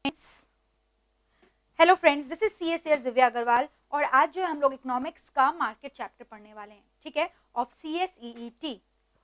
Hello friends, this is CSS Divya Agarwal और आज जो है हम लोग इकोनॉमिक्स का मार्केट चैप्टर पढ़ने वाले हैं, ठीक है, of CSEET.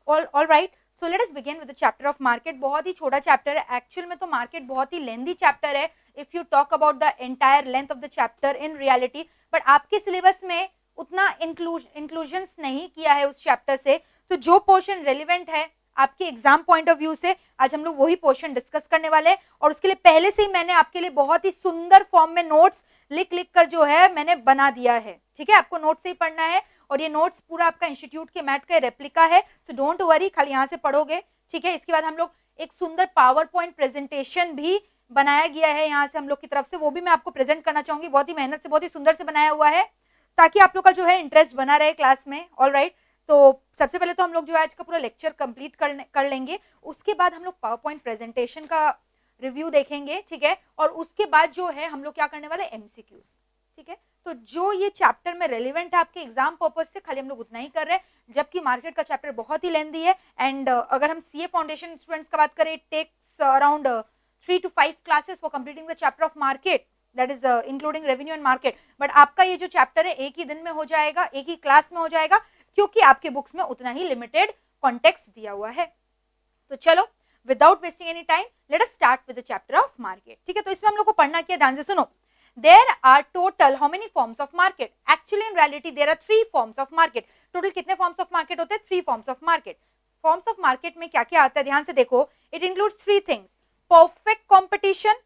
All right, so let us begin with the chapter of market. बहुत ही छोटा चैप्टर है, एक्चुअल में तो मार्केट बहुत ही लेंथी चैप्टर है if you talk about the entire length of the chapter in reality, but आपके syllabus में उतना इंक्लूजन्स नहीं किया है उस चैप्टर से, तो जो पोर्शन रेलिवेंट है आपके एग्जाम पॉइंट ऑफ व्यू से आज हम लोग वही पोर्शन डिस्कस करने वाले हैं। और उसके लिए पहले से ही मैंने आपके लिए बहुत ही सुंदर फॉर्म में नोट्स लिख लिख कर जो है मैंने बना दिया है, ठीक है। आपको नोट से ही पढ़ना है और ये नोट्स पूरा आपका इंस्टीट्यूट के मैट का रेप्लिका है, सो डोंट वरी, खाली यहाँ से पढ़ोगे, ठीक है। इसके बाद हम लोग एक सुंदर पावर पॉइंट प्रेजेंटेशन भी बनाया गया है यहाँ से हम लोग की तरफ से, वो भी मैं आपको प्रेजेंट करना चाहूंगी। बहुत ही मेहनत से, बहुत ही सुंदर से बनाया हुआ है ताकि आप लोग का जो है इंटरेस्ट बना रहे क्लास में। ऑल राइट, तो सबसे पहले तो हम लोग जो आज का पूरा लेक्चर कंप्लीट कर लेंगे, उसके बाद हम लोग पावर पॉइंट प्रेजेंटेशन का रिव्यू देखेंगे, ठीक है। और उसके बाद जो है हम लोग क्या करने वाले, एमसीक्यूज, ठीक है। तो जो ये चैप्टर में रेलिवेंट है आपके एग्जाम पर्पज से, खाली हम लोग उतना ही कर रहे हैं, जबकि मार्केट का चैप्टर बहुत ही लेंथी है। एंड अगर हम सीए फाउंडेशन स्टूडेंट्स का बात करें, it takes around 3 to 5 classes for completing the chapter of market, that is including revenue and market. But आपका ये जो चैप्टर है एक ही दिन में हो जाएगा, एक ही क्लास में हो जाएगा, क्योंकि आपके बुक्स में उतना ही लिमिटेड कॉन्टेक्स्ट दिया हुआ है। तो चलो, without wasting any time, let us start with the chapter of market, ठीक है। तो इसमें हम लोग को पढ़ना क्या, ध्यान से सुनो। There are total how many forms of market? Actually, in reality, there are 3 forms of market. Total कितने forms of market होते हैं? 3 forms of market. Forms of market में क्या क्या आता है, ध्यान से देखो। It includes 3 things: perfect competition,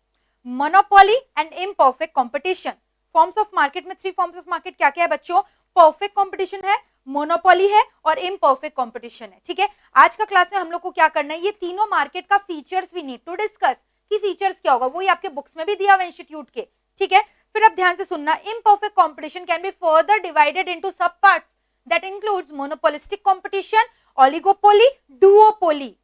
monopoly and imperfect competition. Forms of market में 3 forms of market क्या क्या है बच्चों? Perfect competition है, मोनोपोली है और इम्परफेक्ट कंपटीशन है, ठीक है। आज का क्लास में हम लोग को क्या करना है, ये तीनों मार्केट का features we need to discuss, कि फीचर्स क्या होगा, वही आपके बुक्स में भी दिया हुआ इंस्टीट्यूट के, ठीक है। फिर अब ध्यान से सुनना, imperfect competition can be further divided into sub parts that includes monopolistic competition, oligopoly, duopoly.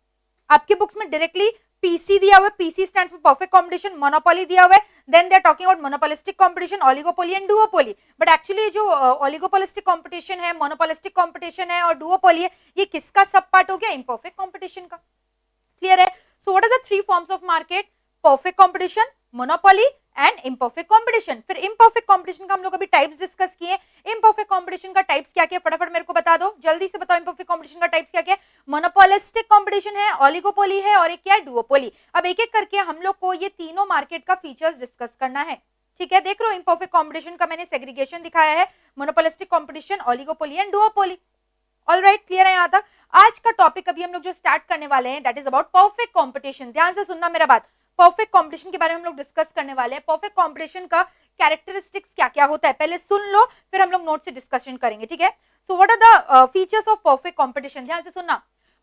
आपके बुक्स में डायरेक्टली पीसी दिया हुआ है, PC stands for perfect competition, monopoly दिया हुआ है, then they are talking about monopolistic competition, oligopoly and duopoly. But actually जो oligopolistic competition है, मोनोपोलिस्टिक कंपटीशन है और डुओपोली है, ये किसका सब पार्ट हो गया, इम्परफेक्ट कंपटीशन का। क्लियर है? So what are the 3 forms of market? Perfect competition, monopoly and imperfect competition. फिर इम्परफेक्ट कंपटीशन का हम लोग अभी टाइप्स डिस्कस किए। इम्परफेक्ट कंपटीशन का टाइप्स क्या क्या, फटाफट मेरे को बता दो, जल्दी से बताओ। इम्परफेक्ट कंपटीशन का टाइप्स क्या क्या? मोनोपोलिस्टिक कंपटीशन है, ओलिगोपोली है और एक क्या है, डुओपोली। अब एक एक करके हम लोग को ये तीनों मार्केट का फीचर्स डिस्कस करना है, ठीक है। देख लो, इम्परफेक्ट कंपटीशन का मैंने सेग्रीगेशन दिखाया है, monopolistic competition, oligopoly and duopoly. All right, clear है यहाँ तक? आज का टॉपिक अभी हम लोग जो स्टार्ट करने वाले हैं, that is about perfect competition. ध्यान से सुनना मेरा बात, परफेक्ट कंपटीशन के बारे में हम लोग डिस्कस करने वाले हैं। परफेक्ट कंपटीशन का कैरेक्टरिस्टिक्स क्या क्या होता है, पहले सुन लो, फिर हम लोग नोट से डिस्कशन करेंगे, ठीक है। So what are the features of perfect competition? ध्यान से सुनना,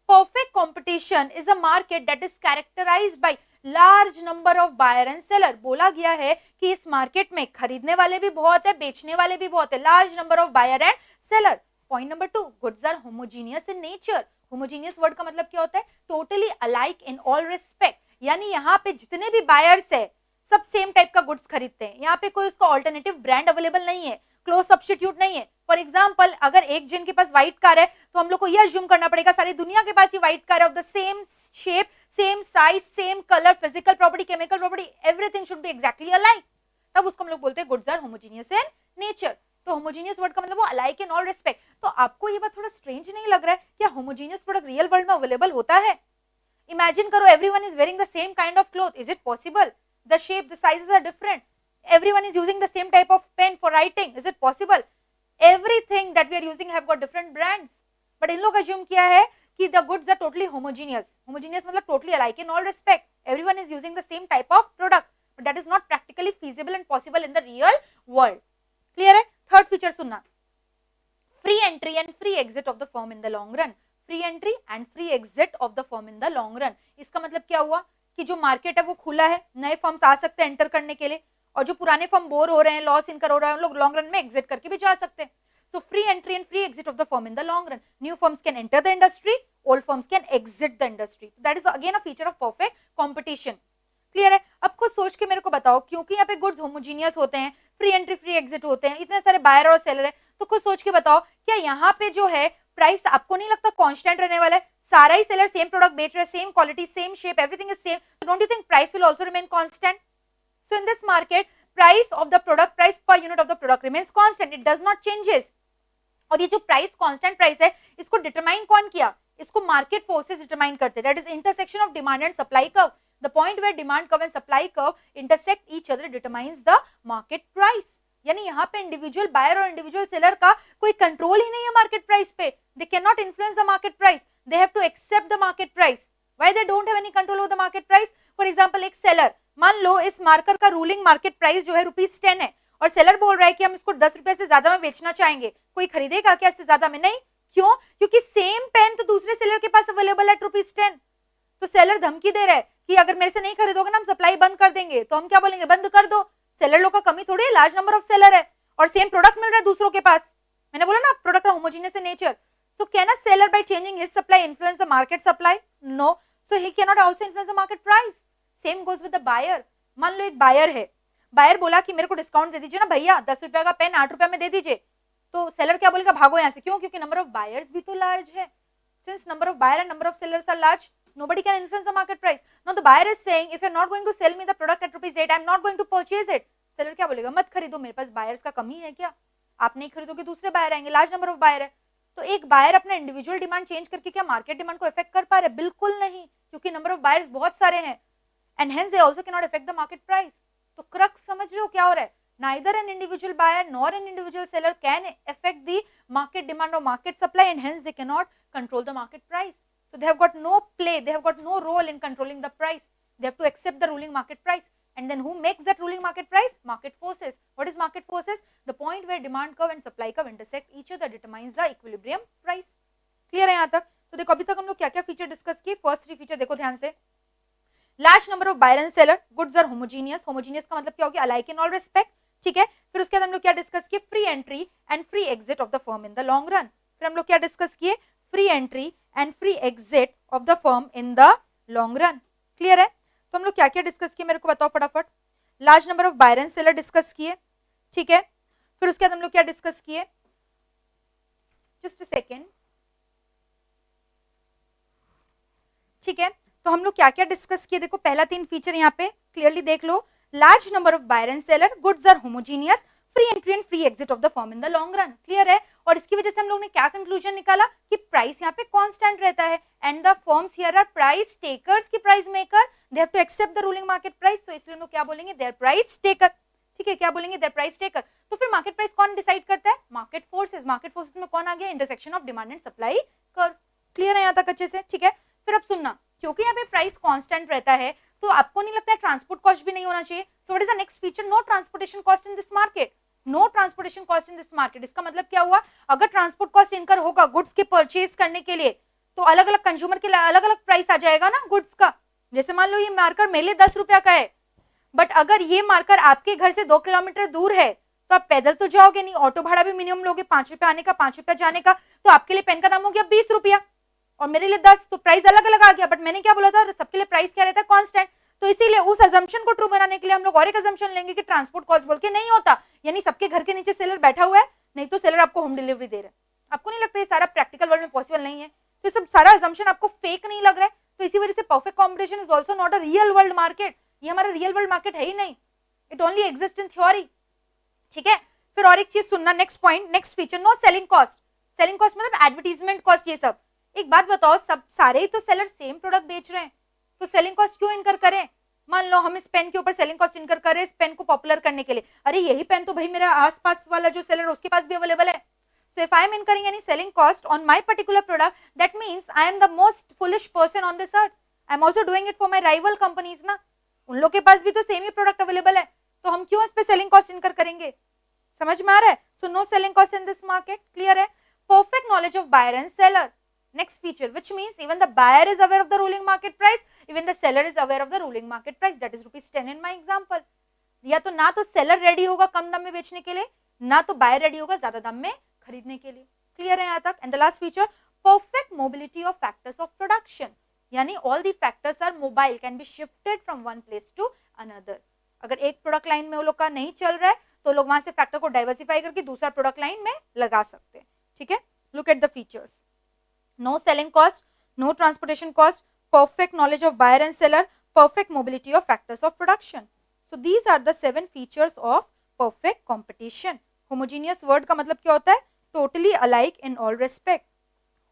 perfect competition is a market that is characterized by large number of buyer and seller. बोला गया है कि इस मार्केट में खरीदने वाले भी बहुत है, बेचने वाले भी बहुत है, large number of buyer and seller. Point number 2, goods are homogeneous in nature. Homogeneous word का मतलब क्या होता है, totally alike in all respect, यानी यहाँ पे जितने भी बायर्स है सब सेम टाइप का गुड्स खरीदते हैं, यहाँ पे कोई उसका ऑल्टरनेटिव ब्रांड अवेलेबल नहीं है, क्लोज सब्स्टिट्यूट नहीं है। फॉर एग्जांपल, अगर एक जन के पास व्हाइट कार है तो हम लोग को यह अज्यूम करना पड़ेगा सारी दुनिया के पास ये व्हाइट कार है, of the same shape, same size, same colour, physical property, chemical property, everything should be exactly alike, तब उसको हम लोग बोलते हैं goods are homogeneous in nature. तो होमोजीनियस वर्ड का मतलब वो अलाइक इन ऑल रिस्पेक्ट। तो आपको ये बात थोड़ा स्ट्रेंज नहीं लग रहा है, क्या होमोजीनियस प्रोडक्ट रियल वर्ल्ड में अवेलेबल होता है? इमेजिन करो, everyone is wearing the same kind of cloth, is it possible? The shape, the sizes are different, everyone is using the same type of pen for writing, is it possible? Everything that we are using have got different brands, but इन लोग assume किया है कि the goods are totally homogeneous. Homogeneous मतलब totally alike in all respect, everyone is using the same type of product, but that is not practically feasible and possible in the real world. Clear है? Third feature सुनना, free entry and free exit of the firm in the long run. Free entry and free exit of the firm in the long run, इसका मतलब क्या हुआ कि जो market है वो खुला है, नए फर्म्स आ सकते हैं एंटर करने के लिए, और जो पुराने फर्म बोर हो रहे हैं, लॉस इनकर हो रहा है, लोग लॉन्ग रन में एग्जिट करके भी जा सकते हैं। So free entry and free exit of the firm in the long run, new firms can enter the industry, old firms can exit the industry, that is again a feature of perfect competition. Clear है? अब खुद सोच के मेरे को बताओ, क्योंकि यहाँ पे गुड्स होमोजीनियस होते हैं, फ्री एंट्री फ्री एग्जिट होते हैं, इतने सारे बायर और सेलर है, तो खुद सोच के बताओ, क्या यहाँ पे जो है प्राइस आपको नहीं लगता कांस्टेंट रहने वाला है? सारा ही सेलर सेम प्रोडक्ट बेच रहे हैं, same quality, same shape, everything is same, don't you think price will also remain constant? So in this market, price of the product, price per unit of the product remains constant. It does not changes. और ये जो price constant price है, इसको determine कौन किया? इसको market forces determine करते हैं. That is intersection of demand and supply curve. The point where demand curve and supply curve intersect each other determines the market price. यानी यहाँ पे इंडिविजुअल बायर और इंडिविजुअल सेलर का कोई कंट्रोल ही नहीं है मार्केट प्राइस पे. They can not influence the market price. They have to accept the market price. Why they don't have any control over the market price? For example, एक seller, मान लो इस marker का ruling market price जो है ₹10 है, और seller बोल रहा है कि हम इसको 10 रुपए से ज्यादा में बेचना चाहेंगे. कोई खरीदेगा क्या इससे ज्यादा में? नहीं. क्यों? क्योंकि सेम पेन तो दूसरे सेलर के पास अवेलेबल है ₹10. तो सेलर धमकी दे रहा है कि अगर मेरे से नहीं खरीदोगे ना, हम सप्लाई बंद कर देंगे. तो हम क्या बोलेंगे? बंद कर दो. सेलर लोग का कमी थोड़ी है, लार्ज नंबर ऑफ सेलर है और सेम प्रोडक्ट मिल रहा है दूसरों के पास. मैंने बोला ना, product homogeneous nature. So can a seller by changing his supply influence the market supply? No. So he cannot also influence the market price. Same goes with the buyer. मान लो एक buyer है, बायर बोला कि मेरे को discount दे दीजिए ना भैया, 10 रुपया का पेन 8 रुपया में दे दीजिए. तो सेलर क्या बोलेगा? भागो यहाँ से. क्यों? क्योंकि नंबर ऑफ बायर्स भी तो लार्ज है. Since number of buyer and number of sellers are large, nobody can influence the market price. Now the buyer is saying, if you're not going to sell me the product at ₹8, I'm not going to purchase it. Seller क्या बोलेगा? मत खरीदो, मेरे पास buyers का कमी है क्या? आप नहीं खरीदोगे, दूसरे बायर आएंगे, लार्ज नंबर ऑफ बायर है. तो एक बायर अपना इंडिविजुअल डिमांड चेंज करके क्या मार्केट डिमांड को इफेक्ट कर पा रहे? बिल्कुल नहीं, क्योंकि नंबर ऑफ बायर्स बहुत सारे हैं. And hence they also can not effect the market price. तो क्रक्स समझ रहे हो क्या हो रहा है? neither an individual buyer nor an individual seller can affect the market demand or market supply, and hence they cannot control the market price. So they have got no play, they have got no role in controlling the price. They have to accept the ruling market price. And then who makes that ruling market price? Market forces. What is market forces? The point where demand curve and supply curve intersect each other determines the equilibrium price. Clear है यहाँ तक? तो देखो अभी तक हम लोग क्या क्या फीचर डिस्कस किए. फर्स्ट 3 फीचर देखो ध्यान से. Large number of buyer and seller, goods are homogeneous. Homogeneous का मतलब क्या हो गया? Alike in all respect. ठीक है. फिर उसके बाद हम लोग क्या डिस्कस किए? Free entry and free exit of the firm in the long run. फिर हम लोग क्या डिस्कस किए? Free entry and free exit of the firm in the long run. Clear है? तो हम लोग क्या क्या डिस्कस किए मेरे को बताओ फटाफट. Large number of buyer and seller discuss किए. ठीक है. फिर उसके बाद हम लोग क्या डिस्कस किए? Just a second. ठीक है. तो हम लोग क्या क्या डिस्कस किए? देखो पहला 3 फीचर यहाँ पे क्लियरली देख लो. Large number of buyer and seller, goods are homogeneous, free entry and free exit of the firm in the long run. Clear है? और इसकी वजह से हम लोग ने क्या कंक्लूजन निकाला? कि प्राइस यहाँ पे कांस्टेंट रहता है. And the firms here are price takers की price maker. They have to accept the ruling market price. तो इसलिए हम लोग क्या बोलेंगे? They're price taker. ठीक है. क्या बोलेंगे? They're price taker. तो फिर मार्केट प्राइस कौन डिसाइड करता है? Market forces. मार्केट फोर्सेस में कौन आ गया? Intersection of demand and supply curve. Clear है यहाँ तक अच्छे से? ठीक है. फिर अब सुनना, क्योंकि यहाँ पे प्राइस कांस्टेंट रहता है, तो आपको नहीं लगता है ट्रांसपोर्ट कॉस्ट भी नहीं होना चाहिए? So what is the next feature? No transportation cost in this market. No transportation cost in this market. इसका मतलब क्या हुआ? अगर ट्रांसपोर्ट कॉस्ट इनकर होगा गुड्स के परचेज करने के लिए, तो अलग अलग कंज्यूमर के लिए अलग अलग प्राइस आ जाएगा ना गुड्स का. जैसे मान लो ये मार्कर मेरे लिए 10 रुपया का है, बट अगर ये मार्कर आपके घर से 2 किलोमीटर दूर है, तो आप पैदल तो जाओगे नहीं, ऑटो भाड़ा भी मिनिमम लोगे, 5 रुपया आने का 5 रुपया जाने का. तो आपके लिए पेन का दाम हो गया 20 रुपया और मेरे लिए 10. तो प्राइस अलग अलग आ गया. बट मैंने क्या बोला था? सबके लिए प्राइस क्या रहता है? कांस्टेंट. तो इसीलिए उस अजम्पशन को ट्रू बनाने के लिए हम लोग और एक अजम्पशन लेंगे कि ट्रांसपोर्ट कॉस्ट बोल के नहीं होता, यानी सबके घर के नीचे सेलर बैठा हुआ है, नहीं तो सेलर आपको होम डिलीवरी दे रहा है. आपको नहीं लगता ये सारा प्रैक्टिकल वर्ल्ड में पॉसिबल नहीं है? तो सब सारा अजम्पशन आपको फेक नहीं लग रहा है? तो इसी वजह से perfect competition is also not a real world market. ये हमारा रियल वर्ल्ड मार्केट है ही नहीं. It only exist in theory. ठीक है. फिर और एक चीज सुनना, next point, next feature, no selling cost. Selling cost मतलब एडवर्टीजमेंट कॉस्ट. ये सब एक बात बताओ, सब सारे ही तो सेलर सेम प्रोडक्ट बेच रहे हैं, तो सेलिंग कॉस्ट क्यों इनकर करें? मान लो हम इस पेन के ऊपर सेलिंग कॉस्ट इनकर कर रहे हैं इस पेन को पॉपुलर करने के लिए. अरे यही पेन तो भाई मेरा आसपास वाला जो सेलर उसके पास भी अवेलेबल है. So if I am incurring any selling cost on my particular product, that means I am the most foolish person on this earth. I am also doing it for my rival companies ना. उन लोग के पास भी तो same ही product available है, तो हम क्यों इस पे सेलिंग कॉस्ट इनकर करेंगे? समझ में आ रहा है? So no selling cost in this market. Clear है? Perfect knowledge of buyer and seller. Next feature, which means even the buyer is aware of the ruling market price, even the seller is aware of the ruling market price. That is ₹10 in my example. या तो ना तो seller ready होगा कम दाम में बेचने के लिए, ना तो बायर रेडी होगा ज्यादा दाम में खरीदने के लिए. क्लियर है यहाँ तक? And the last feature, perfect mobility of factors of production. यानी all the factors are mobile, can be shifted from one place to another. अगर एक प्रोडक्ट लाइन में वो लोग का नहीं चल रहा है, तो लोग वहां से फैक्टर को डाइवर्सिफाई करके दूसरा प्रोडक्ट लाइन में लगा सकते हैं. ठीक है. Look at the features. No selling cost, no transportation cost, perfect knowledge of buyer and seller, perfect mobility of factors of production. So these are the 7 features of perfect competition. Homogeneous word का मतलब क्या होता है? Totally alike in all respect.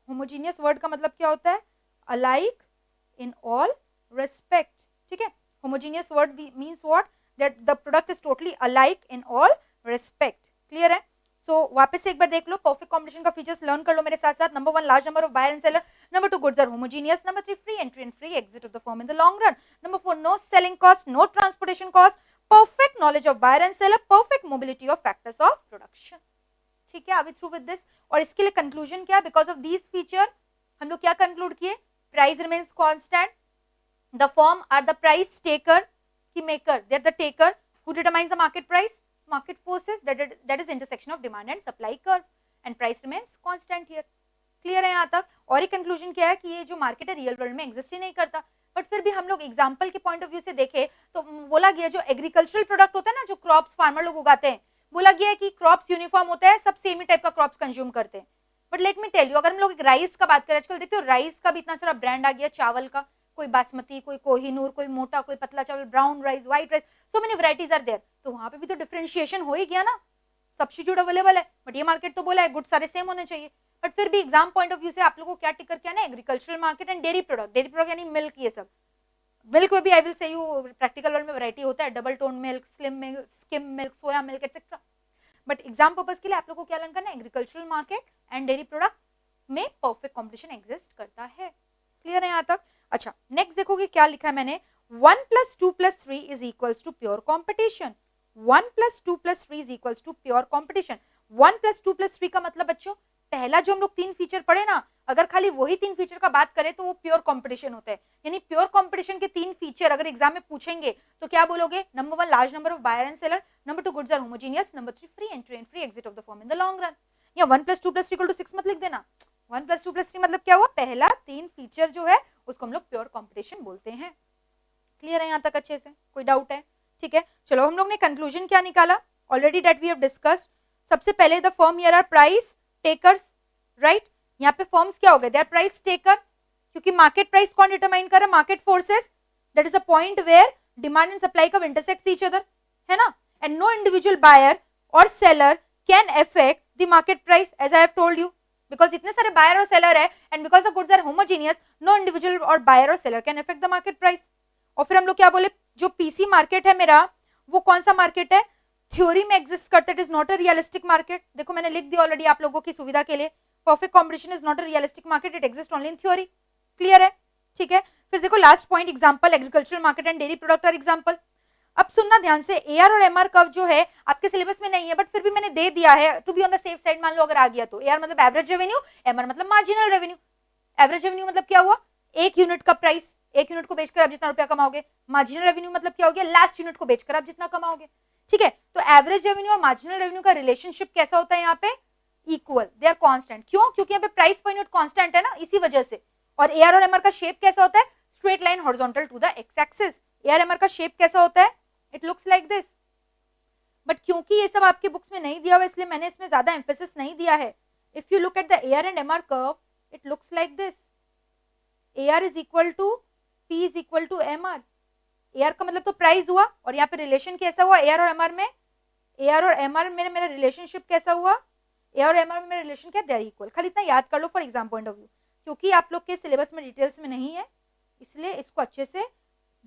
Homogeneous word का मतलब क्या होता है? Alike in all respect. ठीक है, homogeneous word means what? That the product is totally alike in all respect. Clear है? सो वापस से एक बार देख लो, परफेक्ट कॉम्पिटिशन का फीचर्स लर्न कर लो मेरे साथ साथ. Number 1, large number of buyer and seller. Number 2, goods are homogeneous. Number 3, free entry and free exit of the firm in the long run. Number 4, no selling cost, no transportation cost, perfect knowledge of buyer and seller, perfect mobility of factors of production. ठीक है, are we through with this? और इसके लिए conclusion क्या? Because of these feature हम लोग क्या conclude किए? Price remains constant, the firm are the price taker की maker, they are the taker who determines the market price, market forces, that is intersection of demand and supply curve, and price remains constant here. Clear है यहाँ तक? और एक conclusion क्या है कि ये जो मार्केट है रियल वर्ल्ड में एग्जिस्ट ही नहीं करता. बट फिर भी हम लोग एग्जांपल के पॉइंट ऑफ व्यू से देखें तो बोला गया जो एग्रीकल्चरल प्रोडक्ट होता है ना, जो क्रॉप्स फार्मर लोग उगाते हैं, बोला गया है कि क्रॉप्स यूनिफॉर्म होता है, सब सेम ही टाइप का क्रॉप्स कंज्यूम करते हैं. But let me tell you, अगर हम लोग राइस का बात करें, आजकल देखते हो राइस का भी इतना सारा ब्रांड आ गया, चावल का, कोई बासमती, कोई कोहिनूर, कोई मोटा, कोई पतला चावल, brown rice, white rice, so many varieties are there. तो वहां पे भी तो डिफरेंशिएशन हो ही गया ना, सब्स्टिट्यूट अवेलेबल है. बट ये मार्केट तो बोला है गुड सारे सेम होने चाहिए. बट फिर भी एग्जाम पॉइंट ऑफ व्यू से आप लोगों को क्या टिकर किया ना, agricultural market and dairy product. Dairy product यानी मिल्क, ये सब मिल्क में भी I will say you practical world में वैरायटी होता है, double tone milk, slim milk, skim milk, soya milk etcetera. But exam purpose के लिए आप लोगों को क्या लर्न करना है? Agricultural market and dairy product में परफेक्ट कॉम्पिटिशन एग्जिस्ट करता है. क्लियर है यहाँ तक? अच्छा, नेक्स्ट देखोगे क्या लिखा है मैंने, 1 + 2 + 3 is equals to pure competition. 1 + 2 + 3 is equals to pure competition. 1 + 2 + 3 का मतलब बच्चों, पहला जो हम लोग 3 फीचर पढ़े ना, अगर खाली वही 3 फीचर का बात करें तो वो प्योर कंपटीशन होता है. यानी प्योर कंपटीशन के 3 फीचर अगर एग्जाम में पूछेंगे तो क्या बोलोगे? Number 1, large number of buyer and seller. Number 2, goods are homogeneous. Number 3, free entry and free exit of the firm in the long run. या 1 + 2 + 3 = 6 मत लिख देना. 1 + 2 + 3 मतलब क्या हुआ? पहला 3 फीचर जो है उसको हम लोग प्योर कंपटीशन बोलते हैं. क्लियर है यहाँ तक अच्छे से? कोई डाउट है? ठीक है, चलो हम लोग ने कंक्लूजन क्या निकाला? Already that we have discussed. सबसे पहले the firm here are price takers, right? यहाँ पे फर्म्स क्या हो गए? दे आर प्राइस टेकर, क्योंकि मार्केट प्राइस कौन डिटरमाइन कर रहा है? Market forces. That is a point where demand and supply curve intersect each other, है ना? एंड नो इंडिविजुअल बायर और seller can affect the market price, as I have told you, because इतने सारे buyer और seller है and because the goods are homogeneous, no individual और buyer और seller can affect the market price. और फिर हम लोग क्या बोले? जो पीसी मार्केट है मेरा, वो कौन सा मार्केट है? थ्योरी में एग्जिस्ट करता है, it is not a realistic market. देखो मैंने लिख दिया ऑलरेडी आप लोगों की सुविधा के लिए, perfect competition is not a realistic market, it exist only in theory. Clear है? ठीक है, फिर देखो last point, example agricultural market and dairy product are example. अब सुनना ध्यान से, एआर और एमआर कर्व जो है आपके सिलेबस में नहीं है, बट फिर भी मैंने दे दिया है to be on the safe side. मान लो अगर आ गया तो एआर मतलब एवरेज रेवेन्यू, एमआर मतलब मार्जिनल रेवेन्यू. एवरेज रेवेन्यू मतलब क्या हुआ? एक यूनिट का प्राइस, एक यूनिट को बेचकर आप जितना रुपया कमाओगे. मार्जिनल रेवेन्यू मतलब क्या हो गया? लास्ट यूनिट को बेचकर आप जितना कमाओगे. ठीक है, तो एवरेज रेवेन्यू और मार्जिनल रेवेन्यू का रिलेशनशिप कैसा होता है यहाँ पे? Equal, they are constant. क्यों? क्योंकि यहाँ पे प्राइस पर यूनिट कांस्टेंट है ना, इसी वजह से. और एआर और एमआर का शेप कैसा होता है? Straight line horizontal to the x axis. AR MR का शेप कैसा होता है? It looks like this. But क्योंकि ये सब आपके बुक्स में नहीं दिया हुआ, इसलिए मैंने इसमें ज्यादा एम्फेसिस नहीं दिया है. If you look at the AR and MR curve, it looks like this. AR is equal to P is equal to MR. AR का मतलब तो प्राइस हुआ, और यहाँ पे रिलेशन कैसा हुआ एआर और एमआर में? एआर और एमआर में मेरा रिलेशनशिप कैसा हुआ? एआर और एमआर में मेरा रिलेशन क्या? They are equal. खाली इतना याद कर लो for exam point of view, क्योंकि आप लोग के सिलेबस में डिटेल्स में नहीं है, इसलिए इसको अच्छे से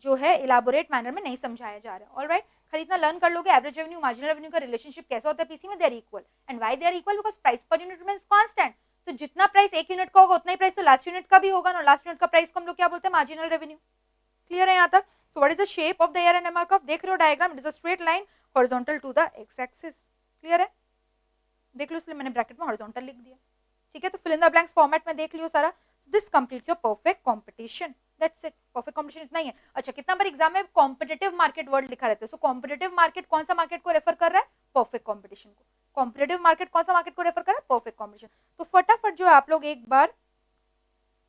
जो है इलाबोरेट मैनर में नहीं समझाया जा रहा है. ऑलराइट, खाली इतना लर्न कर लोगे एवरेज रेवेन्यू मार्जिनल रेवेन्यू का रिलेशनशिप कैसा होता है पीसी में? They are equal. And why they are equal? Because price per unit remains constant. तो जितना प्राइस एक यूनिट का होगा उतना ही प्राइस तो लास्ट यूनिट का भी होगा ना. लास्ट यूनिट का प्राइस को हम लोग क्या बोलते हैं? Marginal revenue. क्लियर है यहाँ तक? So what is the shape of the AR and MR curve? देख रहे हो diagram, it is a straight line horizontal to the x axis. Clear है? देख लो, इसलिए मैंने ब्रैकेट में हॉरिजॉन्टल लिख दिया. ठीक है, तो fill in the blanks format में देख लियो सारा. This completes your perfect competition. That's it. Perfect competition इतना ही है. अच्छा, कितना बार एग्जाम में कॉम्पिटिटिव मार्केट वर्ड लिखा रहता है. सो कॉम्पिटिटिव मार्केट कौन सा मार्केट को रेफर कर रहा है? परफेक्ट कंपटीशन को. कॉम्पिटिटिव मार्केट कौन सा मार्केट को रेफर कर रहा है? Perfect competition. तो फटाफट जो है आप लोग एक बार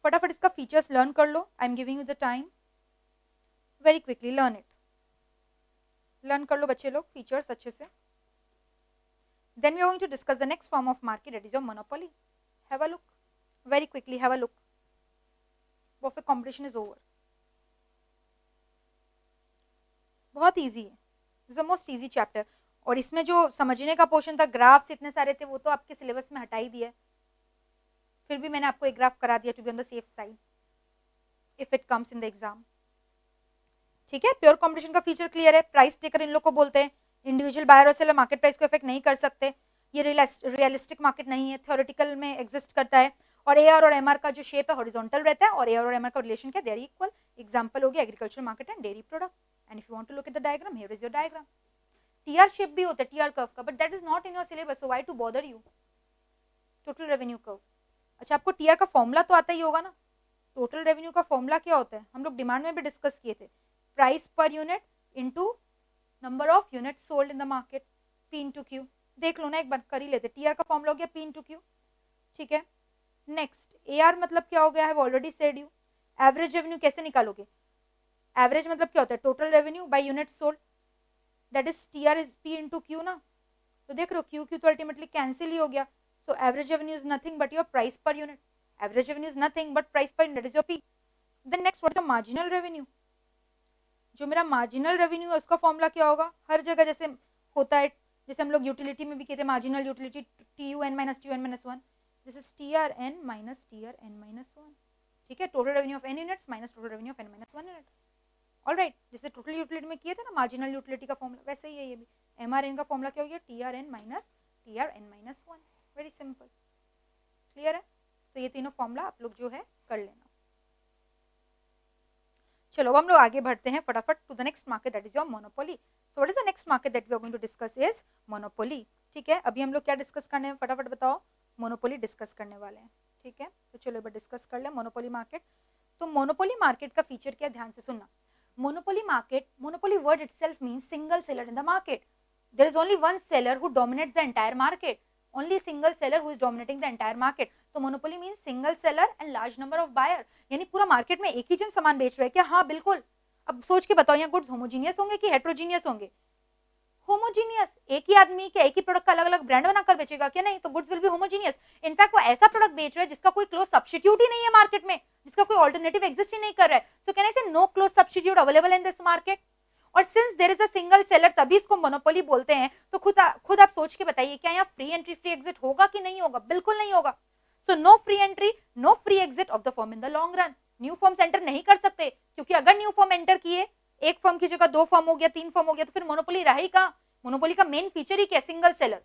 फटाफट इसका फीचर्स लर्न कर लो. I am giving you the time. Very quickly learn it. Learn कर लो बच्चे लोग फीचर्स अच्छे से. Then we are going to discuss the next form of market, that is your monopoly. Have a look. Very quickly, have a look. Perfect competition is over. बहुत easy है. Is the most easy chapter. और इसमें जो समझने का portion था, graphs इतने सारे थे, वो तो आपके सिलेबस में हटा ही दिया, फिर भी मैंने आपको एक ग्राफ करा दिया to be on the safe side if it comes in the exam. ठीक है, प्योर कॉम्पिटिशन का फीचर क्लियर है। प्राइस टेकर इन लोग को बोलते हैं, इंडिविजुअल बायर और सेलर मार्केट प्राइस को इफेक्ट नहीं कर सकते, ये रियलिस्टिक मार्केट नहीं है, थ्योरेटिकल में एग्जिस्ट करता है। और एआर और एमआर का जो शेप है हॉरिजॉन्टल रहता है, और एआर और एमआर का रिलेशन क्या, दे आर इक्वल। एग्जांपल हो गया agriculture market and dairy product. And if you want to look at the diagram, here is your diagram. TR shape भी होता है, टीआर कर्व का, but that is not in your syllabus, so why to bother you. Total revenue curve, अच्छा आपको TR का formula तो आता ही होगा ना। टोटल रेवेन्यू का फॉर्मूला क्या होता है, हम लोग डिमांड में भी डिस्कस किए थे, price per unit into number of unit sold in the market, P into Q. देख लो ना, एक बार कर ही लेते। टीआर का फॉर्मूला हो गया पी इनटू क्यू, ठीक है। नेक्स्ट एआर मतलब क्या हो गया, have already said you. Average revenue कैसे निकालोगे, एवरेज मतलब क्या होता है, total revenue by unit sold, that is TR is P into Q ना। तो देख रहे हो क्यू क्यू तो अल्टीमेटली कैंसिल ही हो गया, so average revenue is nothing but your price per unit. Average revenue is nothing but price per unit, is your P. Then next what is the marginal revenue, जो मेरा marginal revenue है उसका formula क्या होगा, हर जगह जैसे होता है, जैसे हम लोग यूटिलिटी में भी कहते हैं marginal utility, TUN minus TUN minus 1, this is TRN minus TRN minus 1, ठीक है। Total revenue of n units minus total revenue of n minus 1 unit. Alright, जैसे टोटल यूटिलिटी में किए थे ना मार्जिनल यूटिलिटी का फॉर्मूला, वैसे ही है ये भी। MRN का फॉर्मूला क्या हो गया, TRN minus TRN minus 1, very simple, clear है। तो ये तीनों फॉर्मूला आप लोग जो है कर लेना। चलो हम लोग आगे बढ़ते हैं फटाफट to the next market, that is your monopoly. So what is the next market that we are going to discuss is monopoly, ठीक है। अभी हम लोग क्या डिस्कस करने हैं, फटाफट बताओ, मोनोपोली डिस्कस करने वाले हैं, ठीक है। तो चलो एक बार डिस्कस कर ले मोनोपोली मार्केट। तो मोनोपोली मार्केट का फीचर क्या, ध्यान से सुनना। Monopoly market, monopoly word itself means single seller in the market. There is only one seller who dominates the entire market, only single seller who is dominating the entire market. तो monopoly means single seller and large number of buyer, यानी पूरा market में एक ही जन सामान बेच रहा है क्या, हाँ बिल्कुल। अब सोच के बताओ, यहाँ गुड्स होमोजीनियस होंगे कि हेट्रोजीनियस होंगे, होमोजीनियस। एक ही आदमी क्या एक ही प्रोडक्ट का अलग अलग ब्रांड बनाकर बेचेगा क्या, नहीं, तो goods will be homogeneous. In fact वो ऐसा प्रोडक्ट बेच रहा है जिसका कोई क्लोज सब्स्टिट्यूट ही नहीं है मार्केट में, जिसका कोई ऑल्टरनेटिव एग्जिस्ट ही नहीं कर रहा है। सो can I say no close substitute available in this market. और since there is a single seller, तभी इसको मोनोपोली बोलते हैं। तो खुद आप सोच के बताइए, क्या यहाँ फ्री एंट्री फ्री एग्जिट होगा कि नहीं होगा, बिल्कुल नहीं होगा। So no free entry no free exit of the firm in the long run. New firms enter नहीं कर सकते, क्योंकि अगर न्यू फर्म एंटर किए, एक फर्म की जगह 2 फर्म हो गया, 3 फर्म हो गया, तो फिर मोनोपोली रहा ही कहाँ। मोनोपोली का मेन फीचर ही क्या, सिंगल सेलर।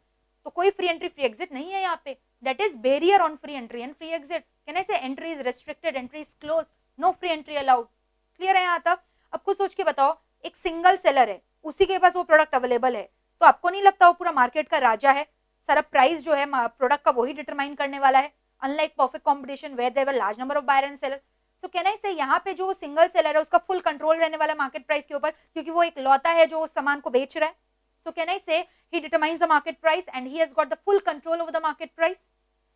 तो कोई फ्री एंट्री फ्री एग्जिट नहीं है यहाँ पे, that is barrier on free entry and free exit. Can I say entry is restricted, entry is close, no free entry allowed. Clear है यहाँ तक। अब कुछ सोच के बताओ, एक सिंगल सेलर है, उसी के पास वो प्रोडक्ट अवेलेबल है, तो आपको नहीं लगता वो पूरा मार्केट का राजा है, सारा प्राइस जो है प्रोडक्ट का वही डिटरमाइन करने वाला है, unlike perfect competition where there were large number of buyer and seller. So can I say यहाँ पे जो सिंगल सेलर है उसका फुल कंट्रोल रहने वाला मार्केट प्राइस के ऊपर, क्योंकि वो एक लौता है जो उस सामान को बेच रहा है। सो can I say he determines the market price and he has got the full control over the market price.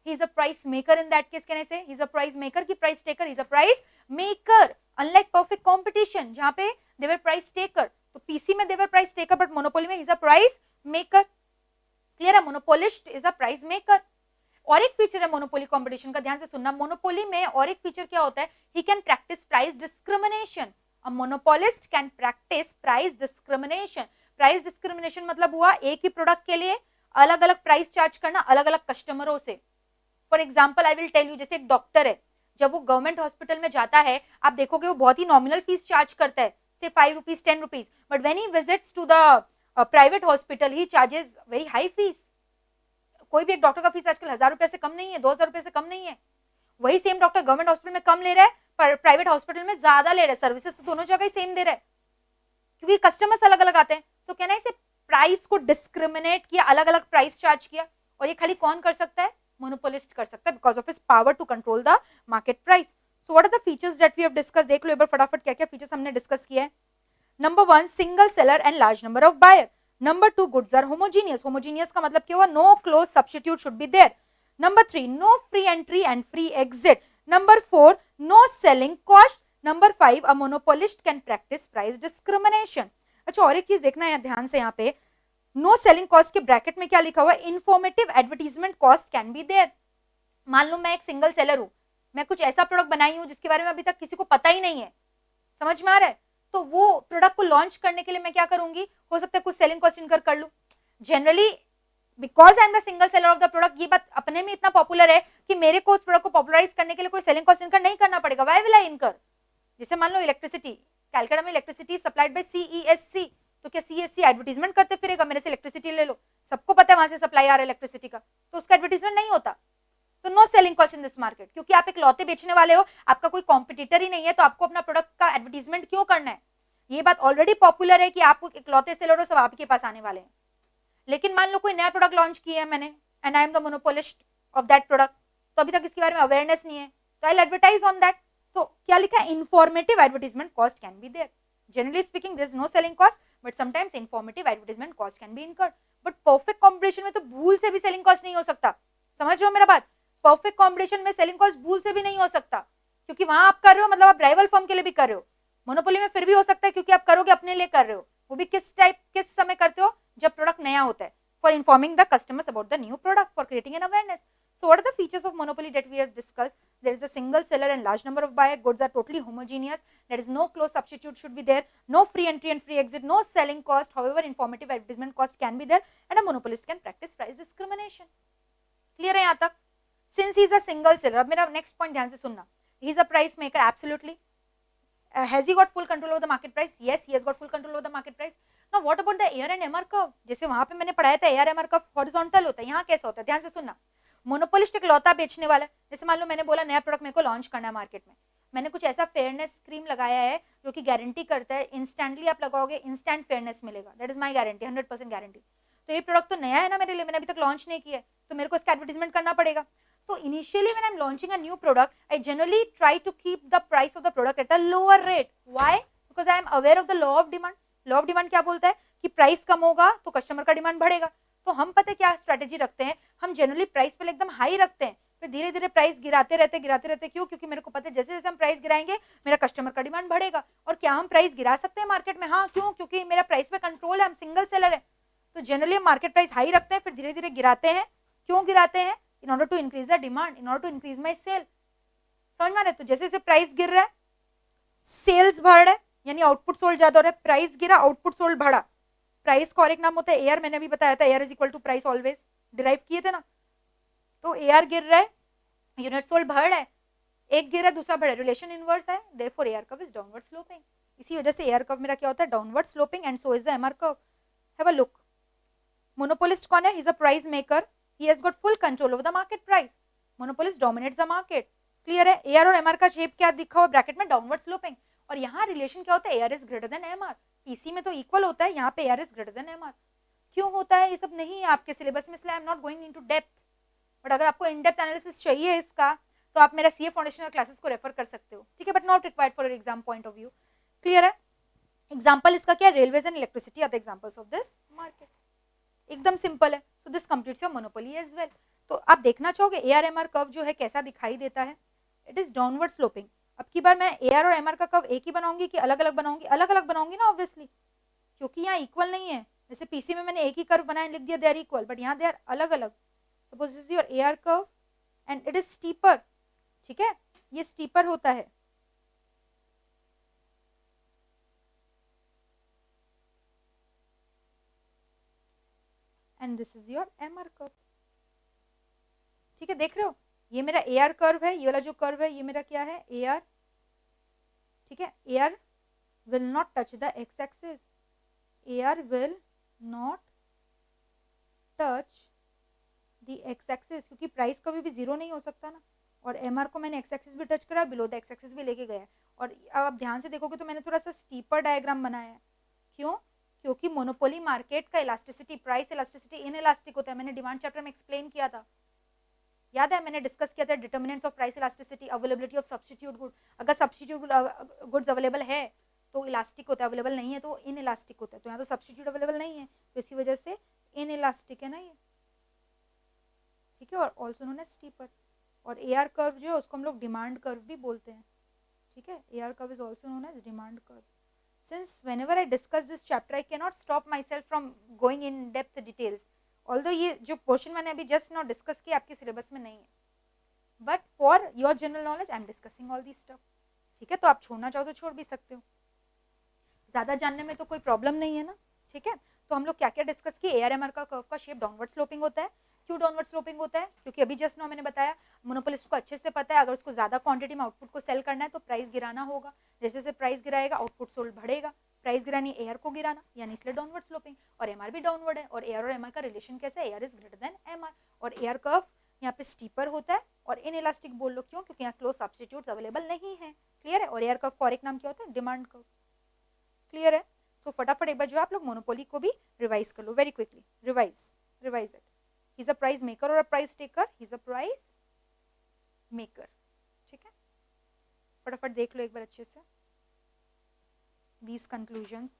He is a price maker in that case. Can I say he is a price maker की price taker? He is a price maker. Unlike perfect competition, जहाँ पे they were price taker, तो PC में they were price taker, but monopoly में he is a price maker. Clear है? Monopolist is a price maker. और एक feature है monopoly competition का, ध्यान से सुनना। मोनोपोली में और एक फीचर क्या होता है, he can practice price discrimination. A monopolist can practice price discrimination. Price discrimination मतलब हुआ एक ही प्रोडक्ट के लिए अलग अलग प्राइस चार्ज करना अलग अलग कस्टमरों से। For example I will tell you, जैसे एक डॉक्टर है, जब वो गवर्नमेंट हॉस्पिटल में जाता है, आप देखोगे वो बहुत ही नॉमिनल फीस चार्ज करता है, से 5 rupees 10 rupees, but when he visits to the private hospital he charges very high fees. कोई भी एक डॉक्टर का फीस आजकल 1000 रुपए से कम नहीं है, 2000 रुपए से कम नहीं है। वही सेम डॉक्टर गवर्नमेंट हॉस्पिटल में कम ले रहा है, पर प्राइवेट हॉस्पिटल में ज्यादा ले रहा है। सर्विसेज तो दोनों जगह ही सेम दे रहा है, क्योंकि कस्टमर्स अलग अलग आते हैं। सो कैन आई से प्राइस को डिस्क्रिमिनेट किया, अलग अलग प्राइस चार्ज किया, और ये खाली कौन कर सकता है, मोनोपोलिस्ट कर सकता है, because of his power to control the market price. So what are the features that we have discuss, देख लो एक बार फटाफट क्या क्या फीचर्स हमने डिस्कस किया है। Number 1, single seller and large number of buyer. Number 2, goods are homogeneous. Homogeneous का मतलब क्या हुआ, no close substitute should be there. Number 3, no free entry and free exit. Number 4, no selling cost. Number 5, a monopolist can practise price discrimination. अच्छा, और एक चीज देखना है ध्यान से, यहाँ पे नो सेलिंग कॉस्ट के ब्रैकेट में क्या लिखा हुआ है, informative advertisement cost can be there. मान लो मैं एक सिंगल सेलर हूं, मैं कुछ ऐसा प्रोडक्ट बनाई हूं जिसके बारे में अभी तक किसी को पता ही नहीं है, समझ में आ रहा है, तो वो प्रोडक्ट को लॉन्च करने के लिए मैं क्या करूंगी, हो सकता है कुछ सेलिंग कॉस्ट इनकर कर लूं। Generally because I am the single seller of the product, ये बात अपने में इतना पॉपुलर है कि मेरे को उस प्रोडक्ट को पॉपुलराइज करने के लिए कोई सेलिंग कॉस्ट इनकर नहीं करना पड़ेगा। व्हाई विल आई इनकर? जैसे मान लो इलेक्ट्रिसिटी, कैलकाटा में इलेक्ट्रिसिटी सप्लाइड बाय सीईएससी, तो क्या सीएससी एडवर्टीजमेंट करते फिरेगा मेरे से इलेक्ट्रिसिटी ले लो? सबको पता है वहां से सप्लाई आ रहा है इलेक्ट्रिसिटी का, तो उसका एडवर्टीजमेंट नहीं होता। तो no selling cost in this market, क्योंकि आप एक लौते बेचने वाले हो, आपका कोई कॉम्पिटिटर ही नहीं है, तो आपको अपना प्रोडक्ट का एडवर्टीजमेंट क्यों करना है? ये बात ऑलरेडी पॉपुलर है कि आप एक लौते सेलर हो, सब आपके पास आने वाले हैं। लेकिन मान लो कोई नया प्रोडक्ट लॉन्च किया है मैंने, and I am the monopolist of that product, तो अभी तक इसके बारे में अवेयरनेस नहीं है, तो आई एडवर्टाइज ऑन दैट। तो क्या लिखा है, informative advertisement cost can be there. Generally speaking there is no selling cost, but sometimes informative advertisement cost can be incurred. But perfect competition में तो भूल से भी सेलिंग कॉस्ट नहीं हो सकता। समझ रहे हो मेरा बात? परफेक्ट कॉम्पिटिशन में सेलिंग कॉस्ट भूल से भी नहीं हो सकता, क्योंकि वहां आप कर रहे हो मतलब आप राइवल फर्म के लिए भी कर रहे हो। मोनोपोली में फिर भी हो सकता है, क्योंकि आप करोगे अपने लिए कर रहे हो, वो भी किस समय करते हो, जब प्रोडक्ट नया होता है, for informing the customers about the new product, for creating an awareness. So what are the features of monopoly that we have discussed? There is a single seller and large number of buyer, goods are totally homogeneous, there is no close substitute should be there, no free entry and free exit, no selling cost, however informative advertisement cost can be there, and a monopolist can practice price discrimination. Clear है यहाँ तक? Since he is a single seller, अब मेरा next point ध्यान से सुनना, he is a price maker, absolutely. Has he got full control over the market price? Yes, he has got full control over the market price. Now what about the AR and MR curve? जैसे वहां पे मैंने पढ़ाया था AR MR curve horizontal होता है, यहाँ कैसा होता है? ध्यान से सुनना। मोनोपोलिस्ट एक लौता बेचने वाला है, जैसे मान लो मैंने बोला नया प्रोडक्ट मेरे को लॉन्च करना है मार्केट में, मैंने कुछ ऐसा फेयरनेस क्रीम लगाया है जो कि गारंटी करता है इंस्टेंटली आप लगाओगे इंस्टेंट फेयरनेस मिलेगा, that is my guarantee, 100% guarantee. तो ये प्रोडक्ट तो नया है ना मेरे लिए, मैंने अभी तक लॉन्च नहीं किया है, तो मेरे को इसका एडवर्टीजमेंट करना पड़ेगा। So initially when I'm launching a new product, I generally try to keep the price of the product at a lower rate. Why? Because I am aware of the law of demand. Law of demand क्या बोलता है कि price कम होगा तो customer का demand बढ़ेगा। तो हम पता है क्या स्ट्रेटेजी रखते हैं, हम जनरली प्राइस पे एकदम हाई रखते हैं, फिर धीरे धीरे प्राइस गिराते रहते। क्यों? क्योंकि मेरे को पता है जैसे जैसे हम प्राइस गिराएंगे मेरा कस्टमर का डिमांड बढ़ेगा। और क्या हम प्राइस गिरा सकते हैं मार्केट में? हाँ, क्यों? क्योंकि मेरा प्राइस पे कंट्रोल है, हम सिंगल सेलर है। तो जनरली हम मार्केट प्राइस हाई रखते हैं, फिर धीरे धीरे गिराते हैं। क्यों गिराते हैं? in order to increase the demand, in order to increase my sale. समझ में आ रहा है? तो जैसे जैसे प्राइस गिर रहा है सेल्स बढ़ रहा है, यानी आउटपुट सोल्ड ज्यादा हो रहा है, प्राइस गिरा आउटपुट सोल्ड बढ़ा। प्राइस का और एक नाम होता है एआर, मैंने अभी बताया था, AR is equal to price always, derive किए थे ना। तो एआर गिर रहा है, यूनिट सोल्ड बढ़ रहा है, एक गिरा दूसरा बढ़ा, रिलेशन इनवर्स है, therefore AR curve is downward sloping. इसी वजह से एआर कर्व मेरा क्या होता है, downward sloping, and so is the MR curve. Have a look. Monopolist कौन है? ही is a price maker, he has got full control over the market price. Monopolist dominates the market. Clear है? AR और MR का shape क्या दिखा हुआ bracket में? Downward sloping. और यहाँ रिलेशन क्या होता है? AR is greater then MR। PC में तो इक्वल होता है, यहाँ पे AR is greater then MR। क्यों होता है? ये सब नहीं है आपके सिलेबस में, इसलिए I am not going into depth. But अगर आपको इन डेप्थ एनालिसिस चाहिए इसका, तो आप मेरा सीए फाउंडेशन क्लासेस को रेफर कर सकते हो, ठीक है, but not required for exam point of view. Clear है? एग्जाम्पल इसका क्या? Railways and electricity are the examples of this market. एकदम सिंपल है। So this completes your monopoly as well. तो आप देखना चाहोगे एआर एमआर कर्व जो है कैसा दिखाई देता है? It is downward sloping. अब की बार मैं एआर और एमआर का कर्व एक ही बनाऊंगी कि अलग अलग बनाऊंगी? अलग अलग बनाऊंगी ना ऑब्वियसली, क्योंकि यहाँ इक्वल नहीं है। जैसे पीसी में मैंने एक ही कर्व बनाया, लिख दिया दे आर इक्वल, बट यहाँ दे आर अलग अलग। Suppose this is your AR curve and it is steeper, ठीक है, ये स्टीपर होता है। And this is your MR curve, ठीक है, देख रहे हो? ये मेरा एआर कर्व है, ये वाला जो कर्व है ये मेरा क्या है? एआर, ठीक है। AR will not touch the x axis, AR will not touch the x axis, क्योंकि प्राइस कभी भी जीरो नहीं हो सकता ना। और एमआर को मैंने एक्स एक्सिस भी टच करा, बिलो द एक्स एक्सिस भी लेके गया। और अब आप ध्यान से देखोगे तो मैंने थोड़ा सा स्टीपर डायग्राम बनाया है। क्यों? क्योंकि मोनोपोली मार्केट का elasticity, price elasticity in elastic होता है। मैंने डिमांड चैप्टर में एक्सप्लेन किया था, याद है? मैंने डिस्कस किया था determinants of price elasticity, availability of substitute good. अगर सब्स्टिट्यूट गुड्स अवेलेबल है तो इलास्टिक होता है, अवेलेबल नहीं है तो इन इलास्टिक होता है। तो यहाँ तो सब्स्टिट्यूट अवेलेबल नहीं है, तो इसी वजह से इन इलास्टिक है ना ये, ठीक है। और ऑल्सो नोन एज स्टीपर। और एआर कर्व जो है उसको हम लोग डिमांड कर्व भी बोलते हैं, ठीक है। AR curve is also known as demand curve. Since whenever I discuss this chapter I cannot stop myself from going in depth details, although ये जो पोर्शन मैंने अभी जस्ट नॉट डिस्कस किया आपके सिलेबस में नहीं है, but for your general knowledge I am discussing all this stuff, ठीक है। तो आप छोड़ना चाहो तो छोड़ भी सकते हो। ज्यादा जानने में तो कोई प्रॉब्लम नहीं है ना, ठीक है। तो हम लोग क्या क्या डिस्कस किए, एआरएमआर का कर्व का शेप डाउनवर्ड स्लोपिंग होता है। क्यों डाउनवर्ड स्लोपिंग होता है, क्योंकि अभी जस्ट नाउ मैंने बताया मोनोपोलिस्ट को अच्छे से पता है अगर उसको ज्यादा क्वांटिटी में आउटपुट को सेल करना है तो प्राइस गिराना होगा, जैसे जैसे प्राइस गिराएगा आउटपुट सोल्ड बढ़ेगा, प्राइस गिरानी एआर को गिराना, यानी इसलिए डाउनवर्ड स्लोपिंग। और एमआर भी डाउनवर्ड है, और एआर और एमआर का रिलेशन कैसा है, AR is greater than MR, और एआर कर्व यहाँ पे स्टीपर होता है और इनइलास्टिक बोल लो, क्यों, क्योंकि यहाँ क्लोज सब्स्टिट्यूट्स अवेलेबल नहीं है, क्लियर है। और एआर कर्व का और एक नाम क्या होता है, डिमांड कर्व, क्लियर है। सो फटाफट एक बार जो है आप लोग मोनोपोली को भी रिवाइज कर लो, very quickly revise it. He is a price maker और a price taker, he is a price maker, ठीक है। फटाफट देख लो एक बार अच्छे से these conclusions।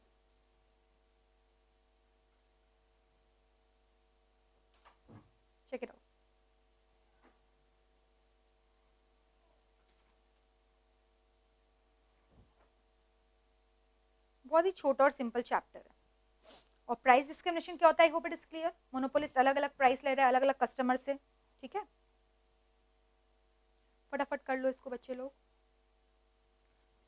check it out। बहुत ही छोटा और सिंपल चैप्टर है। और प्राइस डिस्क्रिमिनेशन क्या होता है, I hope it is clear. Monopolist अलग अलग प्राइस ले रहा है अलग अलग कस्टमर से, ठीक है। फटाफट कर लो इसको बच्चे लोग।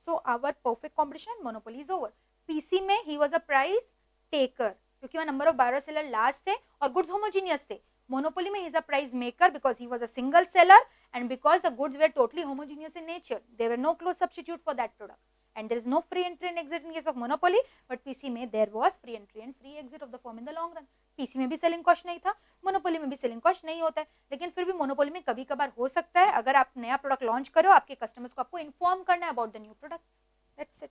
So our perfect competition monopoly is over. PC में he was a price taker क्योंकि वह number of buyer seller last थे और गुड्स होमोजीनियस थे। मोनोपोली में he is a price maker because he was a single seller and because the goods were totally homogeneous in nature, there were no close substitute for that product, and there is no free entry and exit in case of monopoly, but PC में there was free entry and free exit of the firm in the long run। PC में भी selling cost नहीं था, monopoly में भी selling cost नहीं होता है, लेकिन फिर भी मोनोपोली में कभी कभार हो सकता है अगर आप नया प्रोडक्ट लॉन्च करो आपके कस्टमर्स को आपको इन्फॉर्म करना है about the new product, that's it.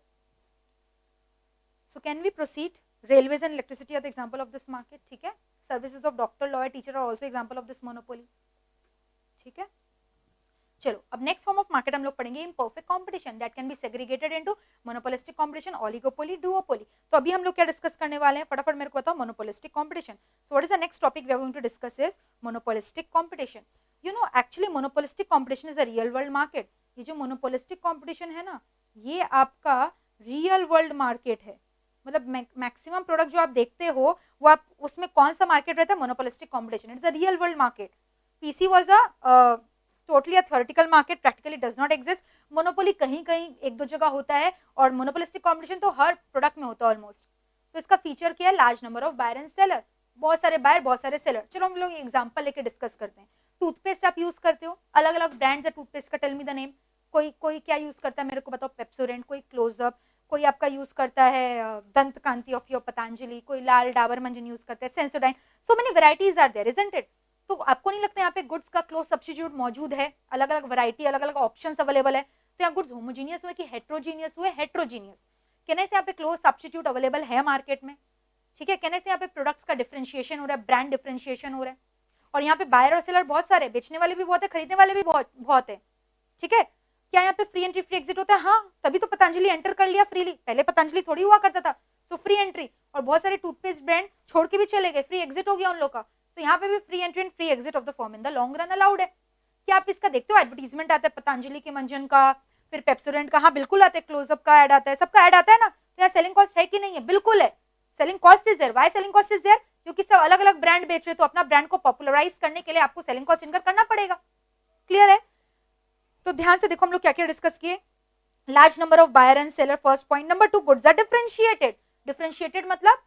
So can we proceed? Railways and electricity are the example of this market, ठीक है। Services of doctor, lawyer, teacher are also example of this monopoly, ठीक है। चलो अब next form of market हम लोग पढ़ेंगे imperfect competition that can be segregated into monopolistic competition, oligopoly, duopoly. तो अभी हम लोग क्या डिस्कस करने वाले हैं, फटाफट मेरे को बताओ, monopolistic competition. So what is the next topic we are going to discuss is monopolistic competition. You know actually monopolistic competition is a real world market. ये जो मोनोपोलिस्टिक कंपटीशन है ना, ये आपका रियल वर्ल्ड मार्केट है। मतलब maximum product जो आप देखते हो वो आप उसमें कौन सा मार्केट रहता है, monopolistic competition. It's a real world market. PC was a totally a theoretical market, practically does not exist. Monopoly कहीं कहीं एक दो जगह होता है और मोनोपोलिस्टिक कंपटीशन तो हर प्रोडक्ट में होता है ऑलमोस्ट। तो इसका फीचर क्या है, large number of buyer and seller, बहुत सारे बायर बहुत सारे सेलर। चलो हम लोग एग्जांपल लेके डिस्कस करते हैं। टूथपेस्ट आप यूज करते हो, अलग अलग ब्रांड्स है टूथपेस्ट का, टेल मी द नेम। कोई कोई क्या यूज करता है मेरे को बताओ, पेप्सोडेंट, कोई क्लोजअप, कोई आपका यूज करता है दंत कांति ऑफ योर पतंजलि, कोई लाल डाबर मंजन यूज करता है, Sensodyne. So many varieties are there, isn't it. तो आपको नहीं लगता यहाँ पे गुड्स का क्लोज सब्स्टिट्यूट मौजूद है, अलग अलग वैरायटी, अलग अलग ऑप्शंस अवेलेबल है। तो यहाँ गुड्स होमोजीनियस हुए कि हेट्रोजीनियस हुए, हेट्रोजीनियस। कहने से यहाँ पे क्लोज सब्स्टिट्यूट अवेलेबल है मार्केट में, ठीक है। कहने से यहाँ पे प्रोडक्ट्स का डिफरेंशिएशन हो रहा है, ब्रांड डिफरेंशिएशन हो रहा है। और यहाँ पे बायर और सेलर बहुत सारे, बेचने वाले भी बहुत है, खरीदने वाले भी बहुत बहुत है, ठीक है। क्या यहाँ पे फ्री एंट्री फ्री एग्जिट होता है, हाँ, तभी तो पतंजलि एंटर कर लिया फ्रीली, पहले पतंजलि थोड़ी हुआ करता था। सो फ्री एंट्री, और बहुत सारे टूथपेस्ट ब्रांड छोड़ के भी चले गए, फ्री एग्जिट हो गया उन लोग का। तो यहाँ पे भी free entry and free exit of the firm in the long run allowed है। क्या आप इसका देखते हो, एडवर्टीजमेंट आता है पतंजलि के मंजन का, फिर पेप्सोडेंट का, हाँ बिल्कुल आता है, क्लोजअप का ऐड आता है, सबका ऐड आता है ना। तो यहाँ सेलिंग कॉस्ट है कि नहीं है, बिल्कुल है। Selling cost is there, why selling cost is there, क्योंकि सब अलग अलग ब्रांड बेच रहे, तो अपना ब्रांड को पॉपुलराइज करने के लिए आपको सेलिंग कॉस्ट इनकर करना पड़ेगा, क्लियर है। तो ध्यान से देखो हम लोग क्या क्या डिस्कस किए। Large number of buyer and seller, first point. Number two, goods are differentiated. Differentiated मतलब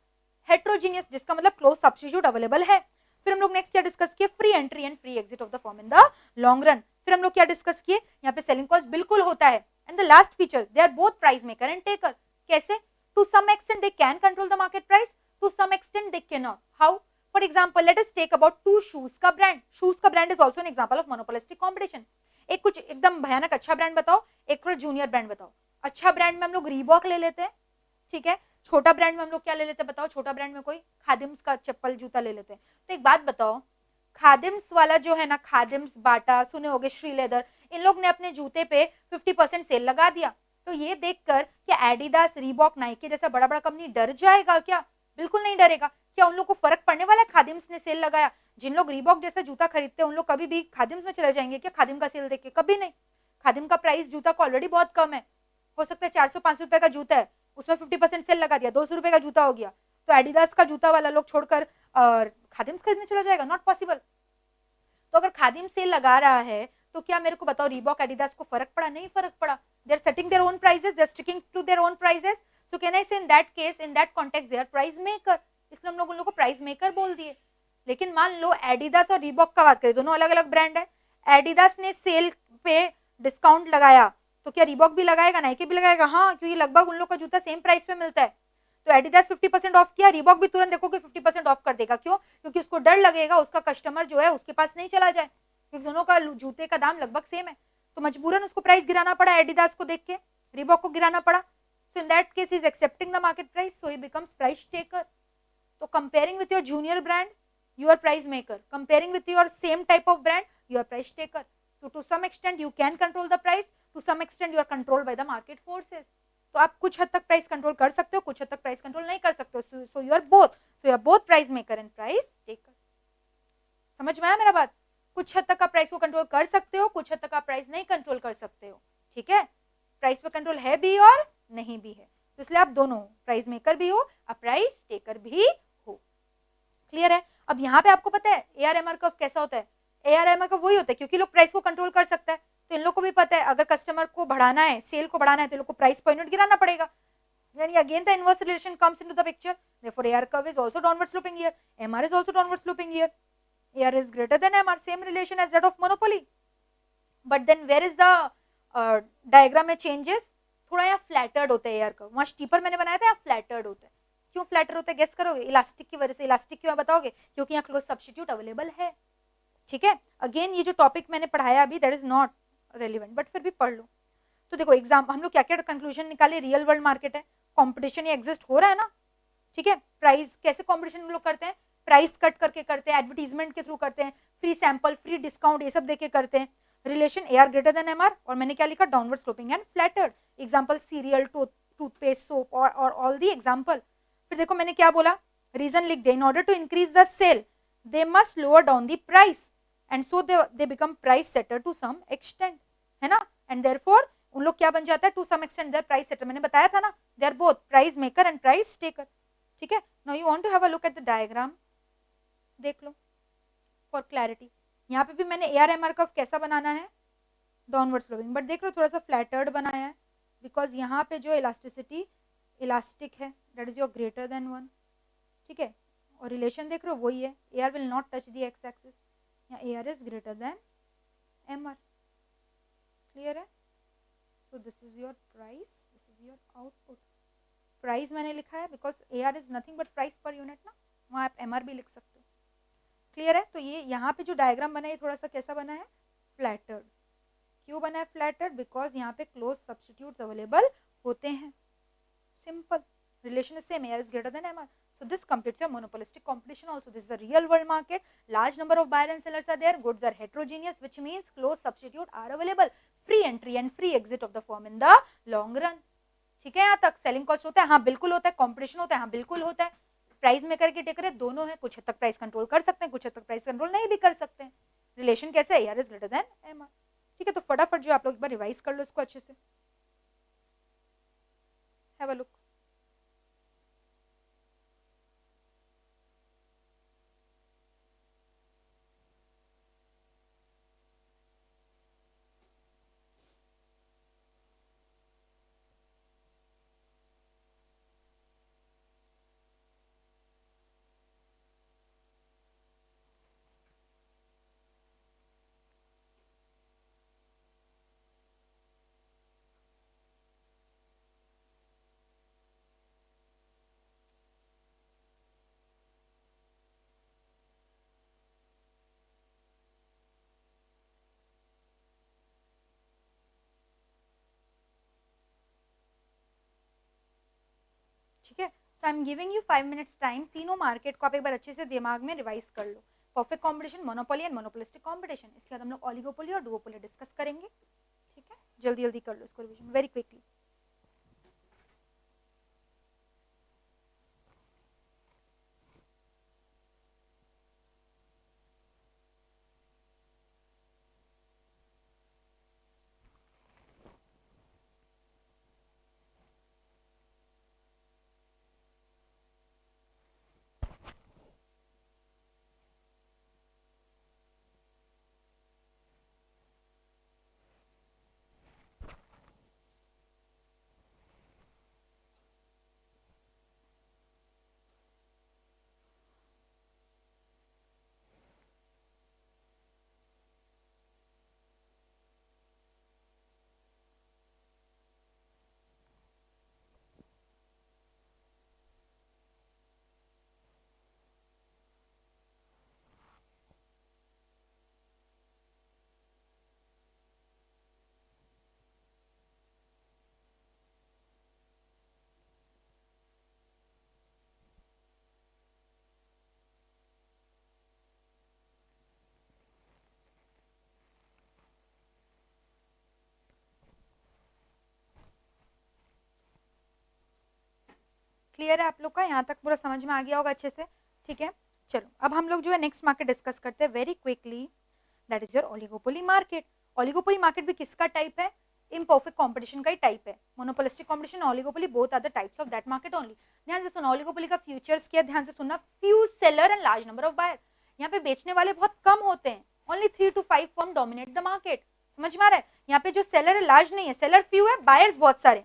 हेट्रोजीनियस, जिसका मतलब क्लोज सब्स्टिट्यूट अवेलेबल है। फिर हम लोग नेक्स्ट क्या डिस्कस किए, free entry and free exit of the firm in the long run. फिर हम लोग क्या डिस्कस किए, यहाँ पे सेलिंग कॉस्ट बिल्कुल होता है। And the last feature, they are both price maker and taker. कैसे, to some extent they can control the market price, to some extent they can not. How, for example let us take about two shoes का ब्रांड। Shoes का brand is also an example of monopolistic competition. एक कुछ एकदम भयानक अच्छा brand बताओ, एक थोड़ा जूनियर ब्रांड बताओ। अच्छा ब्रांड में हम लोग रीबॉक ले लेते हैं, ठीक है। छोटा ब्रांड में हम लोग क्या ले लेते हैं बताओ, छोटा ब्रांड में कोई खादिम्स का चप्पल जूता ले लेते हैं। तो एक बात बताओ, खादिम्स वाला जो है ना, खादिम्स, बाटा, सुने होगे, श्री लेदर, इन लोग ने अपने जूते पे 50% सेल लगा दिया। तो ये देखकर क्या एडिडास, रीबॉक, नाइकी जैसा बड़ा बड़ा कंपनी डर जाएगा क्या? बिल्कुल नहीं डरेगा। क्या उन लोग को फर्क पड़ने वाला है खादिम्स ने सेल लगाया? जिन लोग रीबॉक जैसा जूता खरीदते हैं उन लोग कभी भी खादिम्स में चले जाएंगे क्या खादिम का सेल देख के? कभी नहीं। खादिम का प्राइस जूता को ऑलरेडी बहुत कम है, हो सकता है 400-500 रुपए का जूता है, उसमें 50% सेल लगा दिया, 200 रुपए का जूता हो गया। तो एडिडास का जूता वाला लोग छोड़कर खादिम्स खरीदने चला जाएगा? Not possible. तो अगर खादिम सेल लगा रहा है तो क्या मेरे को बताओ रीबॉक, एडिडास को फर्क पड़ा? नहीं फर्क पड़ा। They are setting their own prices, they are sticking to their own prices. So can I say in that case, in that context they are price maker, इसलिए हम लोग उन लोगों को प्राइस मेकर बोल दिए। लेकिन मान लो एडिडास और रीबॉक का बात करें, दोनों अलग अलग ब्रांड है, एडिडास ने सेल पे डिस्काउंट लगाया तो क्या रीबॉक भी लगाएगा, नाइकी भी लगाएगा? हाँ, क्योंकि लगभग उन लोग का जूता सेम प्राइस पे मिलता है। तो एडिडास 50% ऑफ किया, रीबॉक भी तुरंत देखो कि 50% ऑफ कर देगा। क्यों? क्योंकि उसको डर लगेगा उसका कस्टमर जो है उसके पास नहीं चला जाए, क्योंकि दोनों का जूते का दाम लगभग सेम है। तो मजबूरन उसको प्राइस गिराना पड़ा, एडिडास को देख के रीबॉक को गिराना पड़ा। So in that case, he is accepting the market price, so he becomes price taker. So comparing with your junior brand, you are price maker. Comparing with your same type of brand, you are price taker. So to some extent, you can control the price. To some extent, you are controlled by the market forces. तो आप कुछ हद तक price control कर सकते हो, कुछ हद तक प्राइस कंट्रोल नहीं कर सकते हो। So you are both, so you are both price maker and price taker. समझ में आया मेरा बात? कुछ हद तक आप प्राइस को कंट्रोल कर सकते हो, कुछ हद तक आप प्राइस नहीं कंट्रोल कर सकते हो। ठीक है, प्राइस पे कंट्रोल है भी और नहीं भी है, तो इसलिए आप दोनों प्राइस मेकर भी हो, आप प्राइस टेकर भी हो। क्लियर है? अब यहाँ पे आपको पता है एआरएमआर कर्व कैसा होता है? एआरएमआर कर्व वही होता है क्योंकि लोग प्राइस को कंट्रोल कर सकता है, तो इन लोग को भी पता है अगर कस्टमर को बढ़ाना है, सेल को बढ़ाना है, तो लोग को प्राइस पर यूनिट गिराना पड़ेगा। Then again the inverse relation comes into the picture. Therefore, AR curve is also downward sloping here. MR is also downward sloping here. AR is greater than MR. Same relation as that of monopoly. But then where is the diagram में changes? थोड़ा यहाँ flattered होता है AR curve, वहाँ steeper मैंने बनाया था, यहाँ फ्लैटर्ड होता है। क्यों फ्लैटर होता है गेस करोगे? इलास्टिक की वजह से। इलास्टिक क्यों बताओगे? क्योंकि यहाँ क्लोज सब्स्टिट्यूट अवेलेबल है। ठीक है, अगेन ये जो टॉपिक मैंने पढ़ाया अभी that is not relevant, but फिर भी पढ़ लो। तो देखो एग्जाम हम लोग क्या क्या कंक्लूजन निकाले? रियल वर्ल्ड मार्केट है, कंपटीशन ये एग्जिस्ट हो रहा है ना। ठीक है, प्राइस कैसे कंपटीशन लोग करते हैं? प्राइस कट करके करते हैं, एडवर्टीजमेंट के थ्रू करते हैं, फ्री सैंपल, फ्री डिस्काउंट, ये सब देके करते हैं। Relation AR greater than MR, और मैंने क्या लिखा? Downward sloping and flattered. Example cereal, toothpaste, soap और ऑल दी एग्जांपल। फिर देखो मैंने क्या बोला? रीजन लिख दे, in order to increase the sale they must lower down the price and so they become price setter to some extent, है ना। एंड देयरफॉर उन लोग क्या बन जाता है? To some extent they're price setter. मैंने बताया था ना, they are both price maker and price taker. ठीक है, now you want to have a look at the diagram, देख लो फॉर क्लैरिटी। यहाँ पे भी मैंने एआरएमआर कर्व कैसा बनाना है? डाउनवर्ड स्लोपिंग, बट देख लो थोड़ा सा फ्लैटर्ड बनाया है, बिकॉज यहाँ पे जो इलास्टिसिटी इलास्टिक है that is your greater than 1। ठीक है, और रिलेशन देख रहे हो वही है, AR will not touch the x axis, यहाँ AR is greater than MR. Clear है? So this is your price, this is your output. Price मैंने लिखा है because AR is nothing but price per unit ना, वहाँ आप MR भी लिख सकते हो। क्लियर है? तो ये यहाँ पे जो डायग्राम बना है थोड़ा सा कैसा बना है? फ्लैटर्ड। क्यों बना है फ्लैटर्ड? बिकॉज यहाँ पे क्लोज सब्स्टिट्यूट्स अवेलेबल होते हैं। Simple, relation is same, AR is greater than MR. So this completes your monopolistic competition also. This is a real world market. Large number of buyer and sellers are there. Goods are heterogeneous, which means close substitute are available. Free entry and free exit of the firm in the long run. ठीक है, यहाँ तक selling cost होता है? हाँ बिल्कुल होता है। कॉम्पिटिशन होता है? हाँ बिल्कुल होता है। प्राइस मेकर के टेकर है, दोनों है। कुछ हद तक प्राइस कंट्रोल कर सकते हैं, कुछ हद तक प्राइस कंट्रोल नहीं भी कर सकते हैं। रिलेशन कैसे है? AR is greater than MR। ठीक है, तो फटाफट जो आप लोग एक बार रिवाइज कर लो इसको अच्छे से। Have a look. ठीक है, so I am giving you 5 minutes time. तीनों मार्केट को आप एक बार अच्छे से दिमाग में रिवाइज कर लो। Perfect competition, monopoly and monopolistic competition. इसके बाद हम लोग ओलिगोपोली और डुओपोली डिस्कस करेंगे। ठीक है, जल्दी जल्दी कर लो इसको रिवीजन वेरी क्विकली। क्लियर है आप लोग का, यहाँ तक पूरा समझ में आ गया होगा अच्छे से, ठीक है। चलो अब हम लोग जो है नेक्स्ट मार्केट डिस्कस करते हैं very quickly, that is your oligopoly market. Oligopoly market भी किसका टाइप है? इम्परफेक्ट कंपटीशन का ही टाइप है। Monopolistic competition, oligopoly, both are the types of that market only. ध्यान से सुनो, ओलिगोपोली का फ्यूचर्स क्या, ध्यान से सुनना, few seller and large number of buyer. यहाँ पे बेचने वाले बहुत कम होते हैं, only 3 to 5 firm dominate the market. समझ में आ रहा है? यहाँ पे जो सेलर है लार्ज नहीं है, सेलर फ्यू है, बायर्स बहुत सारे।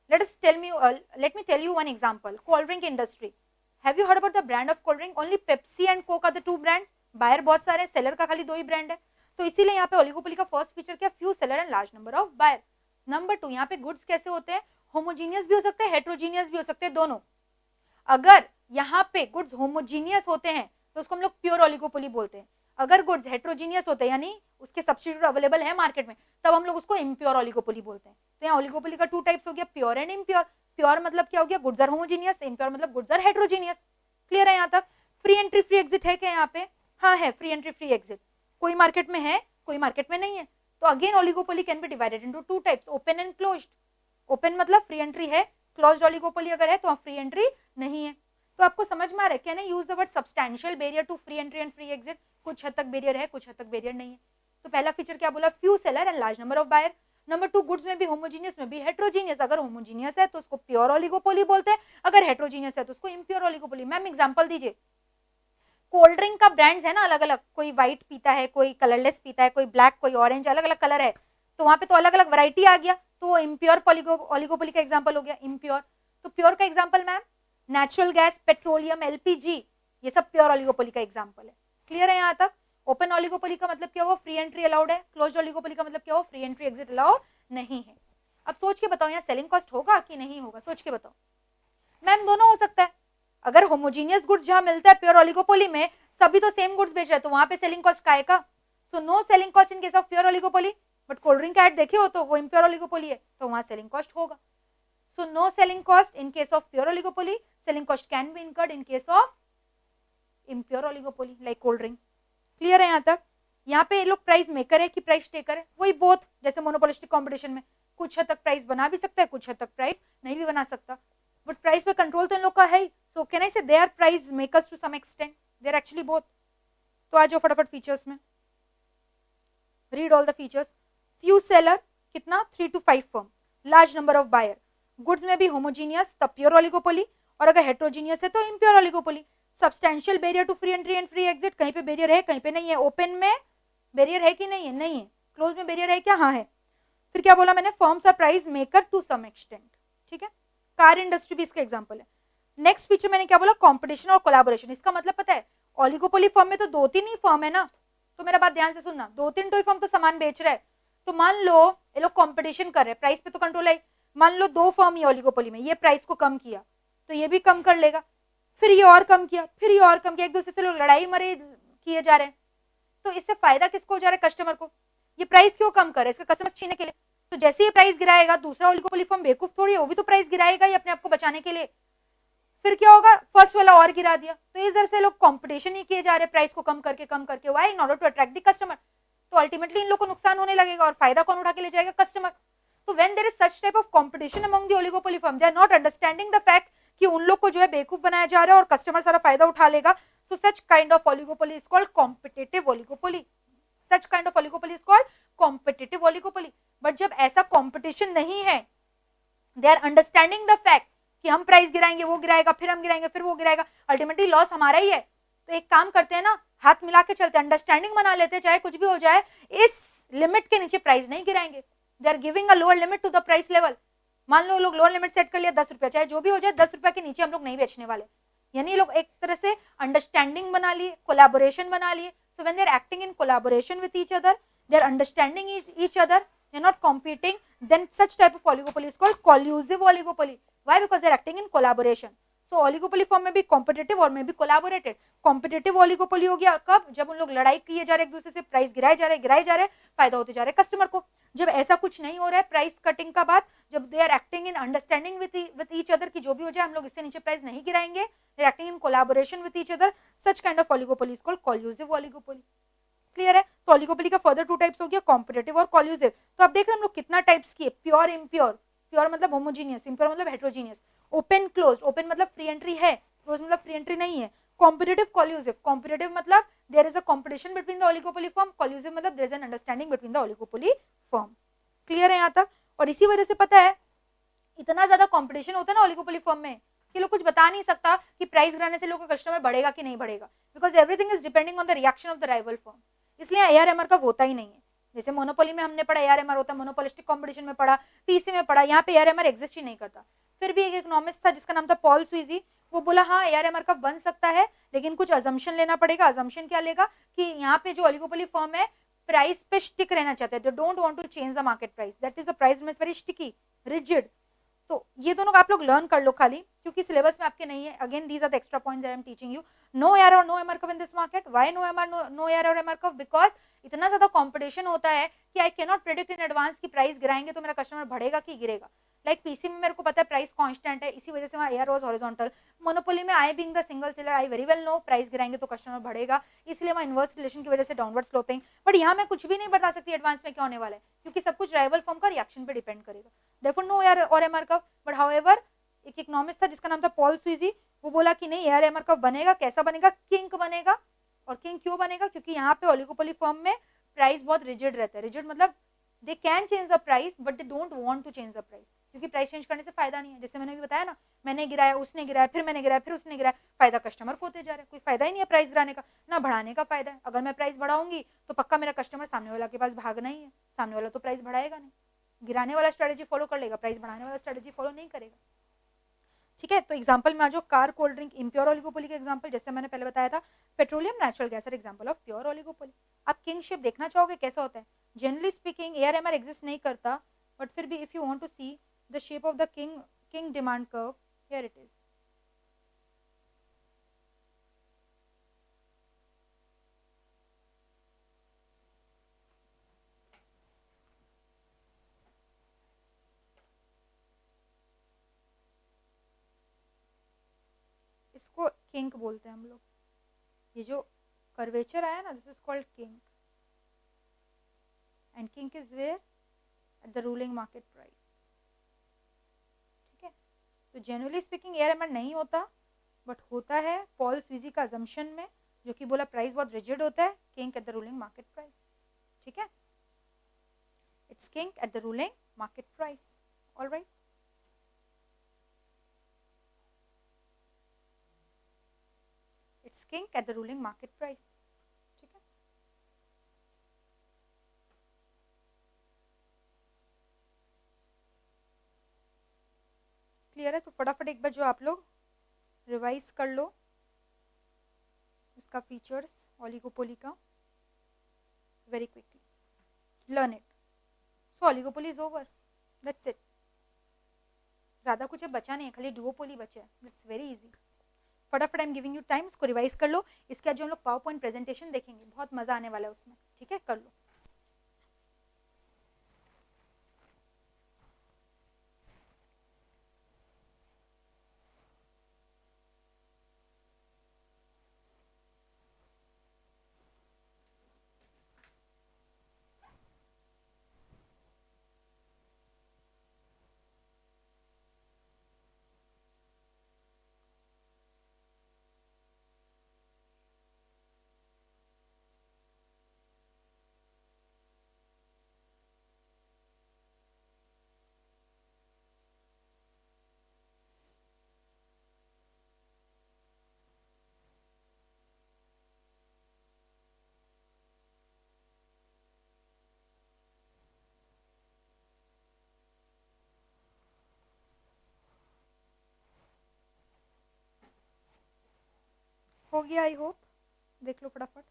let me tell you one example. Cold drink industry. Have you heard about the brand of cold drink? Only Pepsi and Coke are the two brands. Buyer बहुत सारे हैं, seller का खाली 2 ही brand है। तो इसीलिए यहाँ पे ओलिगोपोली का फर्स्ट फीचर क्या, few seller and large number of buyer. Number 2, यहाँ पे गुड्स कैसे होते हैं, होमोजीनियस भी हो सकते हैं, हेट्रोजीनियस भी हो सकते हैं, दोनों। अगर यहाँ पे गुड्स होमोजीनियस होते हैं तो उसको हम लोग प्योर ओलिगोपोली बोलते हैं। अगर गुड्स हेट्रोजीनियस होते हैं यानी उसके सब्स्टिट्यूट अवेलेबल है मार्केट में, तब हम लोग उसको इम्प्योर ओलिगोपोली बोलते हैं। तो यहाँ ओलिगोपोली का 2 टाइप्स हो गया, प्योर एंड इम्प्योर। प्योर मतलब क्या हो गया, गुड्स आर होमोजीनियस, इम्प्योर मतलब गुड्स आर हेट्रोजीनियस। क्लियर है यहाँ तक? फ्री एंट्री फ्री एग्जिट है क्या यहाँ पे? हाँ है, फ्री एंट्री फ्री एग्जिट। कोई मार्केट में है, कोई मार्केट में नहीं है। तो again oligopoly can be divided into 2 types, open and closed. Open मतलब फ्री एंट्री है, क्लोज्ड ओलिगोपोली अगर है तो फ्री एंट्री नहीं है। तो आपको समझ में आ रहा है, can I use the word substantial barrier to free entry and free exit? कुछ हद तक बैरियर है, कुछ हद तक बैरियर नहीं है। तो पहला फीचर क्या बोला, few seller and large number of buyer. Number 2, goods में भी होमोजीनियस में भी हेट्रोजीनियस। अगर होमोजीनियस है तो उसको प्योर ओलिगोपोली बोलते हैं, अगर हेट्रोजीनियस है तो उसको इम्प्योर ओलिगोपोली। मैम एग्जांपल दीजिए। कोल्ड ड्रिंक का ब्रांड्स है ना अलग अलग, कोई व्हाइट पीता है, कोई कलरलेस पीता है, कोई ब्लैक, कोई ऑरेंज, अलग अलग कलर है। तो वहां पे तो अलग अलग वैरायटी आ गया, तो वो इम्प्योर ओलिगोपोली का एग्जांपल हो गया, इम्प्योर। तो प्योर का example ma'am natural gas, petroleum, LPG, ये सब प्योर ओलिगोपोली का एग्जांपल है। क्लियर है यहाँ तक? ओपन ओलिगोपोली का मतलब क्या हुआ, फ्री एंट्री अलाउड है। क्लोज्ड ओलिगोपोली का मतलब क्या हुआ, फ्री एंट्री एग्जिट अलाउड नहीं है। अब सोच के बताओ यहाँ सेलिंग कॉस्ट होगा कि नहीं होगा, सोच के बताओ। मैम दोनों हो सकता है। अगर होमोजीनियस गुड्स जहां मिलता है प्योर ओलिगोपोली में, सभी तो सेम गुड्स बेच रहे हैं, तो वहां पे सेलिंग कॉस्ट का आएगा। So no selling cost in case of pure oligopoly. But cold drink का एड देखे हो तो वो इम्प्योर ओलिगोपोली है, तो वहां सेलिंग कॉस्ट होगा। So no selling cost in case of pure oligopoly, selling cost can be incurred in case of impure oligopoly like cold drink. Clear है यहाँ तक? यहाँ पे ये लोग प्राइस मेकर है कि प्राइस टेकर है, वही बोथ, जैसे मोनोपोलिस्टिक कंपटीशन में कुछ हद तक प्राइस बना भी सकता है, कुछ हद तक प्राइस नहीं भी बना सकता, बट प्राइस पे कंट्रोल तो इन लोग का है ही। सो can I say they are price makers to some extent, they are actually both. तो आ जाओ फटाफट फीचर्स में, read all the features. Few seller कितना, 3 to 5 firm, large number of buyer, goods में भी होमोजीनियस तब प्योर ओलिगोपोली, और अगर हेट्रोजीनियस है तो impure oligopoly. Substantial barrier to free entry and free exit, कहीं पे बैरियर है कहीं पे नहीं है। ओपन में बैरियर है कि नहीं है, नहीं है। क्लोज में बैरियर है क्या, हाँ है। फिर क्या बोला मैंने, firms are price maker to some extent, ठीक है। कार इंडस्ट्री भी इसका एग्जांपल है। नेक्स्ट फीचर मैंने क्या बोला, कंपटीशन और कोलैबोरेशन। इसका मतलब पता है, ओलिगोपोली फर्म में तो 2-3 ही फर्म है ना, तो मेरा बात ध्यान से सुनना, 2-3 तो ही फर्म तो सामान बेच रहा है। तो मान लो ये लोग कंपटीशन कर रहे हैं, प्राइस पे तो कंट्रोल है। मान लो 2 फर्म ही ओलिगोपोली में, ये प्राइस को कम किया तो ये भी कम कर लेगा, फिर ये और कम किया, फिर ये और कम किया, एक दूसरे से लोग लड़ाई मरे किए जा रहे हैं। तो इससे फायदा किसको हो जा रहा है, कस्टमर को। ये प्राइस क्यों कम कर रहे हैं, इसका कस्टमर छीनने के लिए। तो जैसे ये प्राइस गिराएगा, दूसरा ओलिगोपोली फर्म बेवकूफ थोड़ी है, वो भी तो प्राइस गिराएगा ही अपने आप को बचाने के लिए। फिर क्या होगा, फर्स्ट वाला और गिरा दिया, तो इस तरह से लोग कंपटीशन ही किए जा रहे हैं प्राइस को कम करके, why, in order to attract the customer. तो अल्टीमेटली इन लोग को नुकसान होने लगेगा और फायदा कौन उठा के ले जाएगा, कस्टमर। तो when there is such type of competition among the oligopoly firm, they are not understanding the fact कि उन लोग को जो है बेवकूफ बनाया जा रहा है और कस्टमर सारा फायदा उठा लेगा। So such kind of oligopoly is called competitive oligopoly. Such kind of oligopoly is called competitive oligopoly. But जब ऐसा कॉम्पिटिशन नहीं है, they are understanding the fact कि हम प्राइस गिराएंगे, वो गिराएगा, फिर हम गिराएंगे, फिर वो गिराएगा, अल्टीमेटली लॉस हमारा ही है। तो एक काम करते हैं ना, हाथ मिला के चलते हैं, अंडरस्टैंडिंग बना लेते हैं, चाहे कुछ भी हो जाए, इस लिमिट के नीचे प्राइस नहीं गिराएंगे। They are giving a lower limit to the price level. मान लो लोग लोअर लिमिट सेट कर लिया 10 रुपया, चाहे जो भी हो जाए 10 रुपया के नीचे हम लोग नहीं बेचने वाले। यानी लोग एक तरह से अंडरस्टैंडिंग बना लिए, कोलैबोरेशन बना लिए। So when they are acting in collaboration with each other, they are understanding each other, they are not competing, then such type of oligopoly is called collusive oligopoly. Why? Because they are acting in collaboration. So oligopoly form में भी competitive और में भी collaborated. Competitive oligopoly हो गया कब, जब उन लोग लड़ाई किए जा रहे एक दूसरे से, प्राइस गिराए जा रहे, फायदा होते जा रहे कस्टमर को। जब ऐसा कुछ नहीं हो रहा है प्राइस कटिंग का बात, जब they are acting in understanding with each other की जो भी हो जाए हम लोग इससे नीचे प्राइस नहीं गिराएंगे, they are acting in collaboration with each other, such kind of oligopoly is called collusive oligopoly. Clear है? तो ओलिगोपोली का फर्दर 2 टाइप्स हो गया, कॉम्पिटिटिव और कोल्यूसिव। तो आप देख रहे हैं हम लोग कितना टाइप्स किए, प्योर, इम्प्योर। प्योर मतलब होमोजीनियस, इम्प्योर मतलब हेट्रोजीनियस। ओपन क्लोज, ओपन मतलब फ्री एंट्री है, क्लोज मतलब फ्री एंट्री नहीं है. कॉम्पिटिटिव कोल्यूसिव, कॉम्पिटिटिव मतलब there is a competition between the oligopoly firm, collusive मतलब there is an understanding between the oligopoly firm. Clear है यहाँ तक? और इसी वजह से पता है इतना ज्यादा कंपटीशन होता है ना ओलिगोपोली फर्म में कि लोग कुछ बता नहीं सकता कि प्राइस गिराने से लोगों का कस्टमर बढ़ेगा कि नहीं बढ़ेगा, because everything is depending on the reaction of the rival firm. इसलिए एआरएमआर का होता ही नहीं है. जैसे मोनोपोली में हमने पढ़ा एआरएमआर होता है, मोनोपोलिस्टिक कंपटीशन में पढ़ा, पीसी में पढ़ा, यहाँ पे एआरएमआर एग्जिस्ट ही नहीं करता. फिर भी एक इकोनॉमिस्ट था जिसका नाम था पॉल स्वीजी, वो बोला हाँ एआरएमआर का बन सकता है लेकिन कुछ अजम्पशन लेना पड़ेगा. अजम्पशन क्या लेगा कि यहाँ पे जो ओलिगोपोली फर्म है प्राइस पे स्टिक रहना चाहते हैं, they don't want to change the market price, that is the price is very sticky, rigid. तो ये दोनों का आप लोग लर्न कर लो खाली, क्योंकि सिलेबस में आपके नहीं है. Again these are the extra points I am teaching you. No AR और no MR curve in this market. Why no MR no AR और एमआर कर्व? बिकॉज इतना ज्यादा कंपटीशन होता है कि I can not predict in advance की price गिराएंगे तो मेरा कस्टमर बढ़ेगा कि गिरेगा. लाइक पीसी में मेरे को पता है प्राइस कांस्टेंट है, इसी वजह से वहाँ एआर वाज हॉरिजॉन्टल. मोनोपोली में I being the single seller I very well know price गिराएंगे तो कस्टमर बढ़ेगा, इसलिए वहाँ इनवर्स रिलेशन की वजह से डाउनवर्ड स्लोपिंग. बट यहाँ मैं कुछ भी नहीं बता सकती एडवांस में क्या होने वाला है, क्योंकि सब कुछ राइवल फर्म का रिएक्शन पे डिपेंड करेगा. देयरफॉर नो एआर और एमआर कर्व. बट हाउएवर एक इकोनॉमिस्ट था जिसका नाम था पॉल स्वीजी, वो बोला कि नहीं एआर एमआर कर्व बनेगा. कैसा बनेगा? किंक बनेगा. और किंक क्यों बनेगा? क्योंकि यहाँ पे ओलिगोपोली फर्म में प्राइस बहुत रिजिड रहता है. रिजिड मतलब they can change the price but they don't want to change the price, क्योंकि प्राइस चेंज करने से फायदा नहीं है. जैसे मैंने भी बताया ना, मैंने गिराया, उसने गिराया, फिर मैंने गिराया, फिर उसने गिराया, फायदा कस्टमर को होते जा रहा है. कोई फायदा ही नहीं है प्राइस गिराने का, ना बढ़ाने का फायदा है. अगर मैं प्राइस बढ़ाऊंगी तो पक्का मेरा कस्टमर सामने वाला के पास भागना ही है, सामने वाला तो प्राइस बढ़ाएगा नहीं. गिराने वाला स्ट्रेटेजी फॉलो कर लेगा, प्राइस बढ़ाने वाला स्ट्रेटेजी फॉलो नहीं करेगा. ठीक है, तो एग्जांपल में आ जाओ. Car, cold drink, impure oligopoly के एग्जांपल जैसे मैंने पहले बताया था. Petroleum, natural gas are example of pure oligopoly. आप किंगशिप देखना चाहोगे कैसा होता है? जनरली स्पीकिंग एआरएमआर एग्जिस्ट नहीं करता, बट फिर भी if you want to see the shape of the kink demand curve, here it is. इसको किंक बोलते हैं हम लोग. ये जो कर्वेचर आया ना, this is called kink, and kink is where at the ruling market price. ठीक है, तो जनरली स्पीकिंग एआरएमआर नहीं होता, बट होता है पॉल स्वीजी का अजम्पशन में, जो कि बोला प्राइस बहुत रिजिड होता है. Kink eight the ruling market price. ठीक है, it's kink eight the ruling market price. Alright, it's kink eight the ruling market price. ठीक है, क्लियर है? तो फटाफट एक बार जो आप लोग रिवाइज कर लो उसका फीचर्स ओलिगोपोली का very quickly, learn it. So oligopoly is over, that's it. ज्यादा कुछ बचा नहीं है, खाली डुओपोली बचा है. It's very easy. फटाफट I am giving you time, इसको रिवाइज कर लो. इसके बाद जो हम लोग पावर पॉइंट प्रेजेंटेशन देखेंगे बहुत मजा आने वाला है उसमें. ठीक है, कर लो. हो गया आई होप. देख लो फटाफट.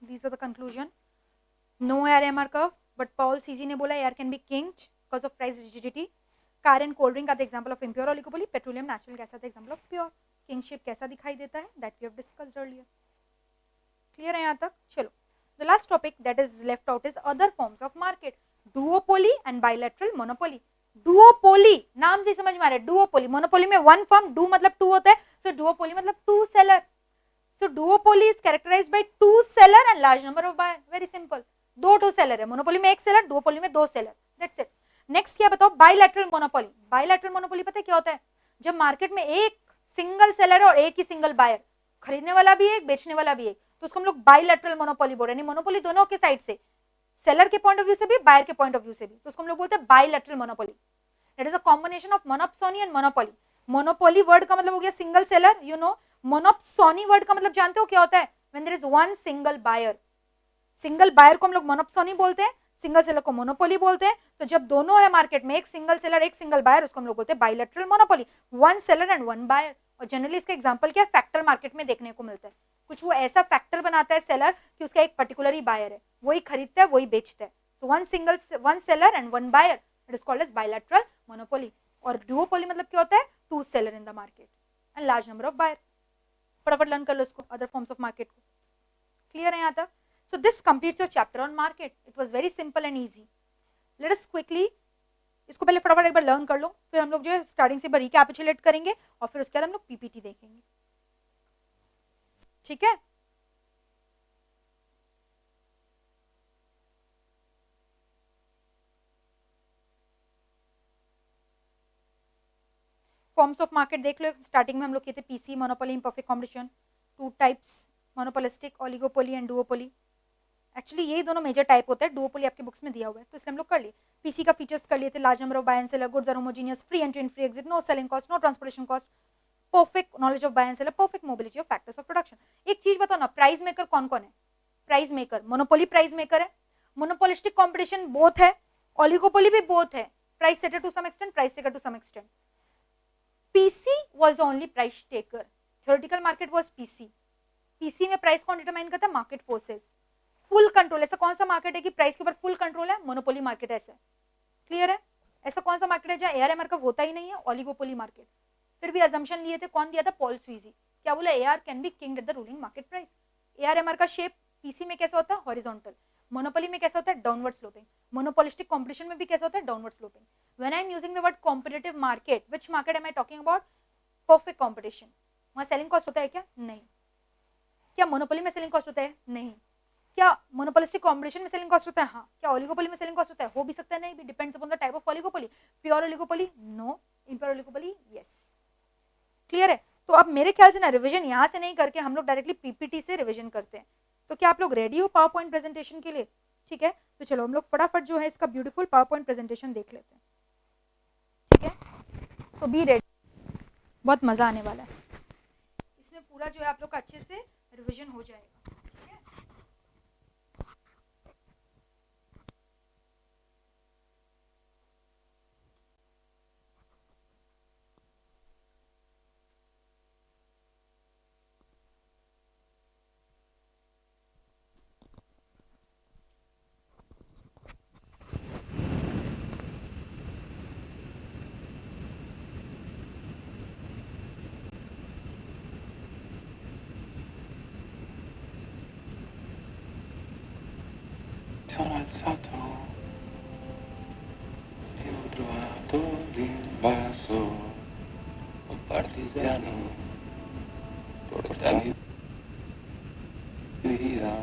These are the conclusion. No air MR curve, but Paul CZ ने बोला air can be kinked because of price rigidity. Car and cold drink are the example of impure oligopoly. Petroleum, natural gas are the example of pure. Kingship कैसा दिखाई देता है? That we have discussed earlier. Clear है यहाँ तक? चलो. The last topic that is left out is other forms of market. Duopoly and bilateral monopoly. Duopoly नाम से समझ में आ रहा है. Duopoly, monopoly में one firm, do मतलब two होता है, so duopoly मतलब two seller. So duopoly is characterized by two seller and large number of buyer. Very simple. दो seller है. Monopoly में एक seller, duopoly में दो seller. That's it. नेक्स्ट क्या बताओ, बायलैटरल मोनोपोली। बायलैटरल मोनोपोली पता है क्या होता है, जब मार्केट में एक सिंगल सेलर है और एक ही सिंगल बायर, खरीदने वाला भी एक बेचने वाला भी एक, तो उसको हम लोग बायलैटरल मोनोपोली बोल रहे हैं। मोनोपोली दोनों के साइड से, सेलर के पॉइंट ऑफ व्यू से भी बायर के पॉइंट ऑफ व्यू से भी, तो उसको हम लोग बोलते हैं bilateral monopoly. It is a combination of monopsony and monopoly. Monopoly word का मतलब हो गया single seller, you know. Monopsony word का मतलब जानते हो क्या होता है, when there is one single buyer. Single buyer को हम लोग मोनोप्सोनी बोलते हैं, सिंगल सेलर को मोनोपोली बोलते हैं। तो जब दोनों है मार्केट में, एक सिंगल सेलर एक सिंगल बायर, उसको हम लोग बोलते हैं bilateral monopoly, one seller and one buyer. और जनरली इसका एग्जांपल क्या है, फैक्टर मार्केट में देखने को मिलता है। कुछ वो ऐसा फैक्टर बनाता है सेलर कि उसका एक पर्टिकुलर ही बायर है, वही खरीदता है वही बेचता है। So one seller and one buyer, it is called as bilateral monopoly. और डुओपोली मतलब क्या होता है, two seller in the market and large number of buyer. फटाफट लर्न कर लो इसको, अदर फॉर्म्स ऑफ मार्केट को। क्लियर है यहाँ तक? So this completes your chapter on market. It was very simple and easy. Let us quickly इसको पहले फटाफट एक बार लर्न कर लो, फिर हम लोग जो है स्टार्टिंग से रिकैपिचुलेट करेंगे और फिर उसके बाद हम लोग पीपीटी देखेंगे। ठीक है? फॉर्म्स ऑफ मार्केट देख लो। स्टार्टिंग में हम लोग किए थे PC, monopoly, imperfect competition, two types, monopolistic, oligopoly and duopoly. Actually ये दोनों मेजर टाइप होता है, डुओपोली आपके बुक्स में दिया हुआ है तो इसलिए हम लोग कर लिए। पीसी का फीचर्स कर लिए थे, large number of buy and seller, goods are homogeneous, free entry and free exit, no selling cost, no transportation cost, perfect knowledge of buy and seller, perfect mobility of factors of production. एक चीज बताओ ना, price maker कौन कौन है? Price maker, monopoly price maker है, monopolistic competition both है, oligopoly भी बोथ है, price setter to some extent, price taker to some extent. PC was the only price taker. Theoretical market was PC. PC में price कौन determine करता है? Market forces. Full control, ऐसा कौन सा मार्केट है कि प्राइस के ऊपर फुल कंट्रोल है? मोनोपोली मार्केट ऐसा है। क्लियर है? ऐसा कौन सा मार्केट है जहां ARMR का होता ही नहीं है? Oligopoly market. फिर भी अजम्पशन लिए थे, कौन दिया था? पॉल स्वीजी। क्या बोला? AR can be king at the ruling market price. ARMR का शेप PC में कैसा होता है? हॉरिजॉन्टल। मोनोपोली में कैसा होता है? Downward sloping. मोनोपोलिस्टिक कॉम्पिटिशन में भी कैसा होता है? Downward sloping. When I am using the word competitive market, which market am I talking about? Perfect competition. वहां सेलिंग कॉस्ट होता है क्या? नहीं। क्या मोनोपोली में सेलिंग कॉस्ट होता है? नहीं। क्या मोनोपोलिस्टिक कॉम्पिटिशन में सेलिंग कॉस्ट होता है? हाँ। क्या ओलिगोपोली में सेलिंग कॉस्ट होता है? हो भी सकता है, नहीं भी, depends upon the type of oligopoly. Pure oligopoly no, impure oligopoly yes. Clear है? तो अब मेरे ख्याल से ना रिवीजन यहाँ से नहीं करके हम लोग डायरेक्टली पीपीटी से रिवीजन करते हैं। तो क्या आप लोग रेडी हो पावर पॉइंट प्रेजेंटेशन के लिए? ठीक है, तो चलो हम लोग फटाफट जो है इसका ब्यूटीफुल पावर पॉइंट प्रेजेंटेशन देख लेते हैं। ठीक है, सो बी रेडी, बहुत मजा आने वाला है इसमें। पूरा जो है आप लोग का अच्छे से रिवीजन हो जाएगा। ठीक है, Sono alzato e ho trovato l'invaso, un partigiano, portami via.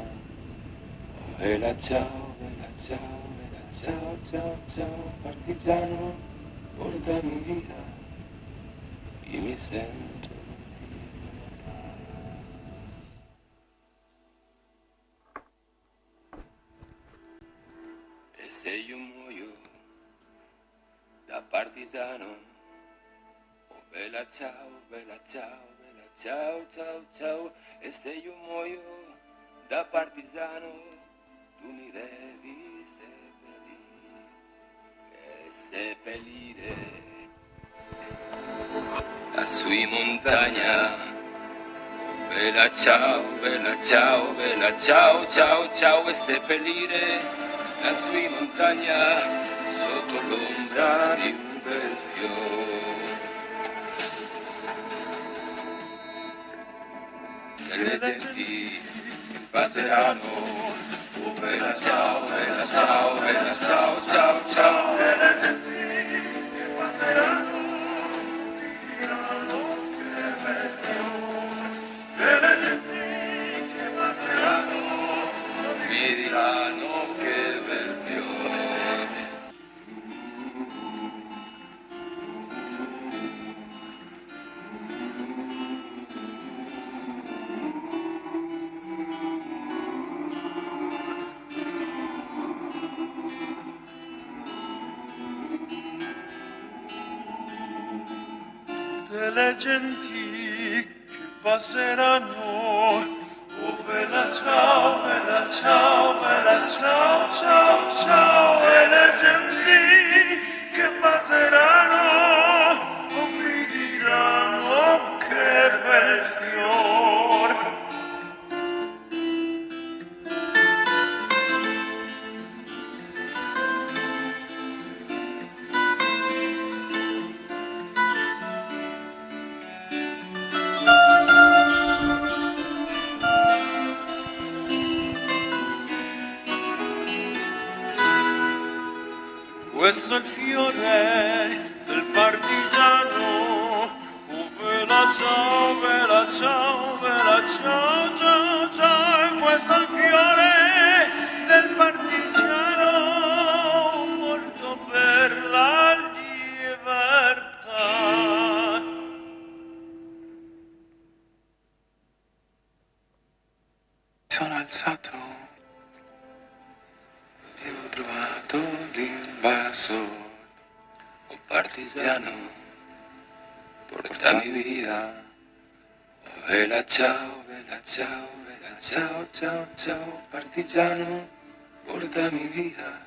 Vela ciao, vela ciao, vela ciao, ciao, ciao, partigiano, portami via. Io mi sento e se io muoio da partigiano, oh bella ciao, bella ciao, bella ciao, ciao, ciao, e se io muoio da partigiano, tu mi devi seppellire lassù in montagna. Oh bella ciao, bella ciao, bella ciao, ciao, ciao, e seppellire lassù in montagna sotto l'ombra di un bel fiore. Che le genti passeranno. Oh bella ciao, bella ciao, bella ciao, ciao, ciao. Che le genti passeranno. Che le genti che passeranno mi diranno che bel fiore. le genti che passeranno. Oh bella ciao, bella ciao, bella ciao, ciao, ciao. E le genti che passeranno, oh mi diranno che bel fior. Questo è il fiore del partigiano. Oh bella ciao, bella ciao, bella ciao, ciao, ciao. E questo è il fiore del partigiano morto per la libertà. Sono alzato e ho trovato l'invasore. Oh partigiano, portami via. Oh bella ciao, bella ciao, bella ciao, ciao, ciao. Partigiano, portami via.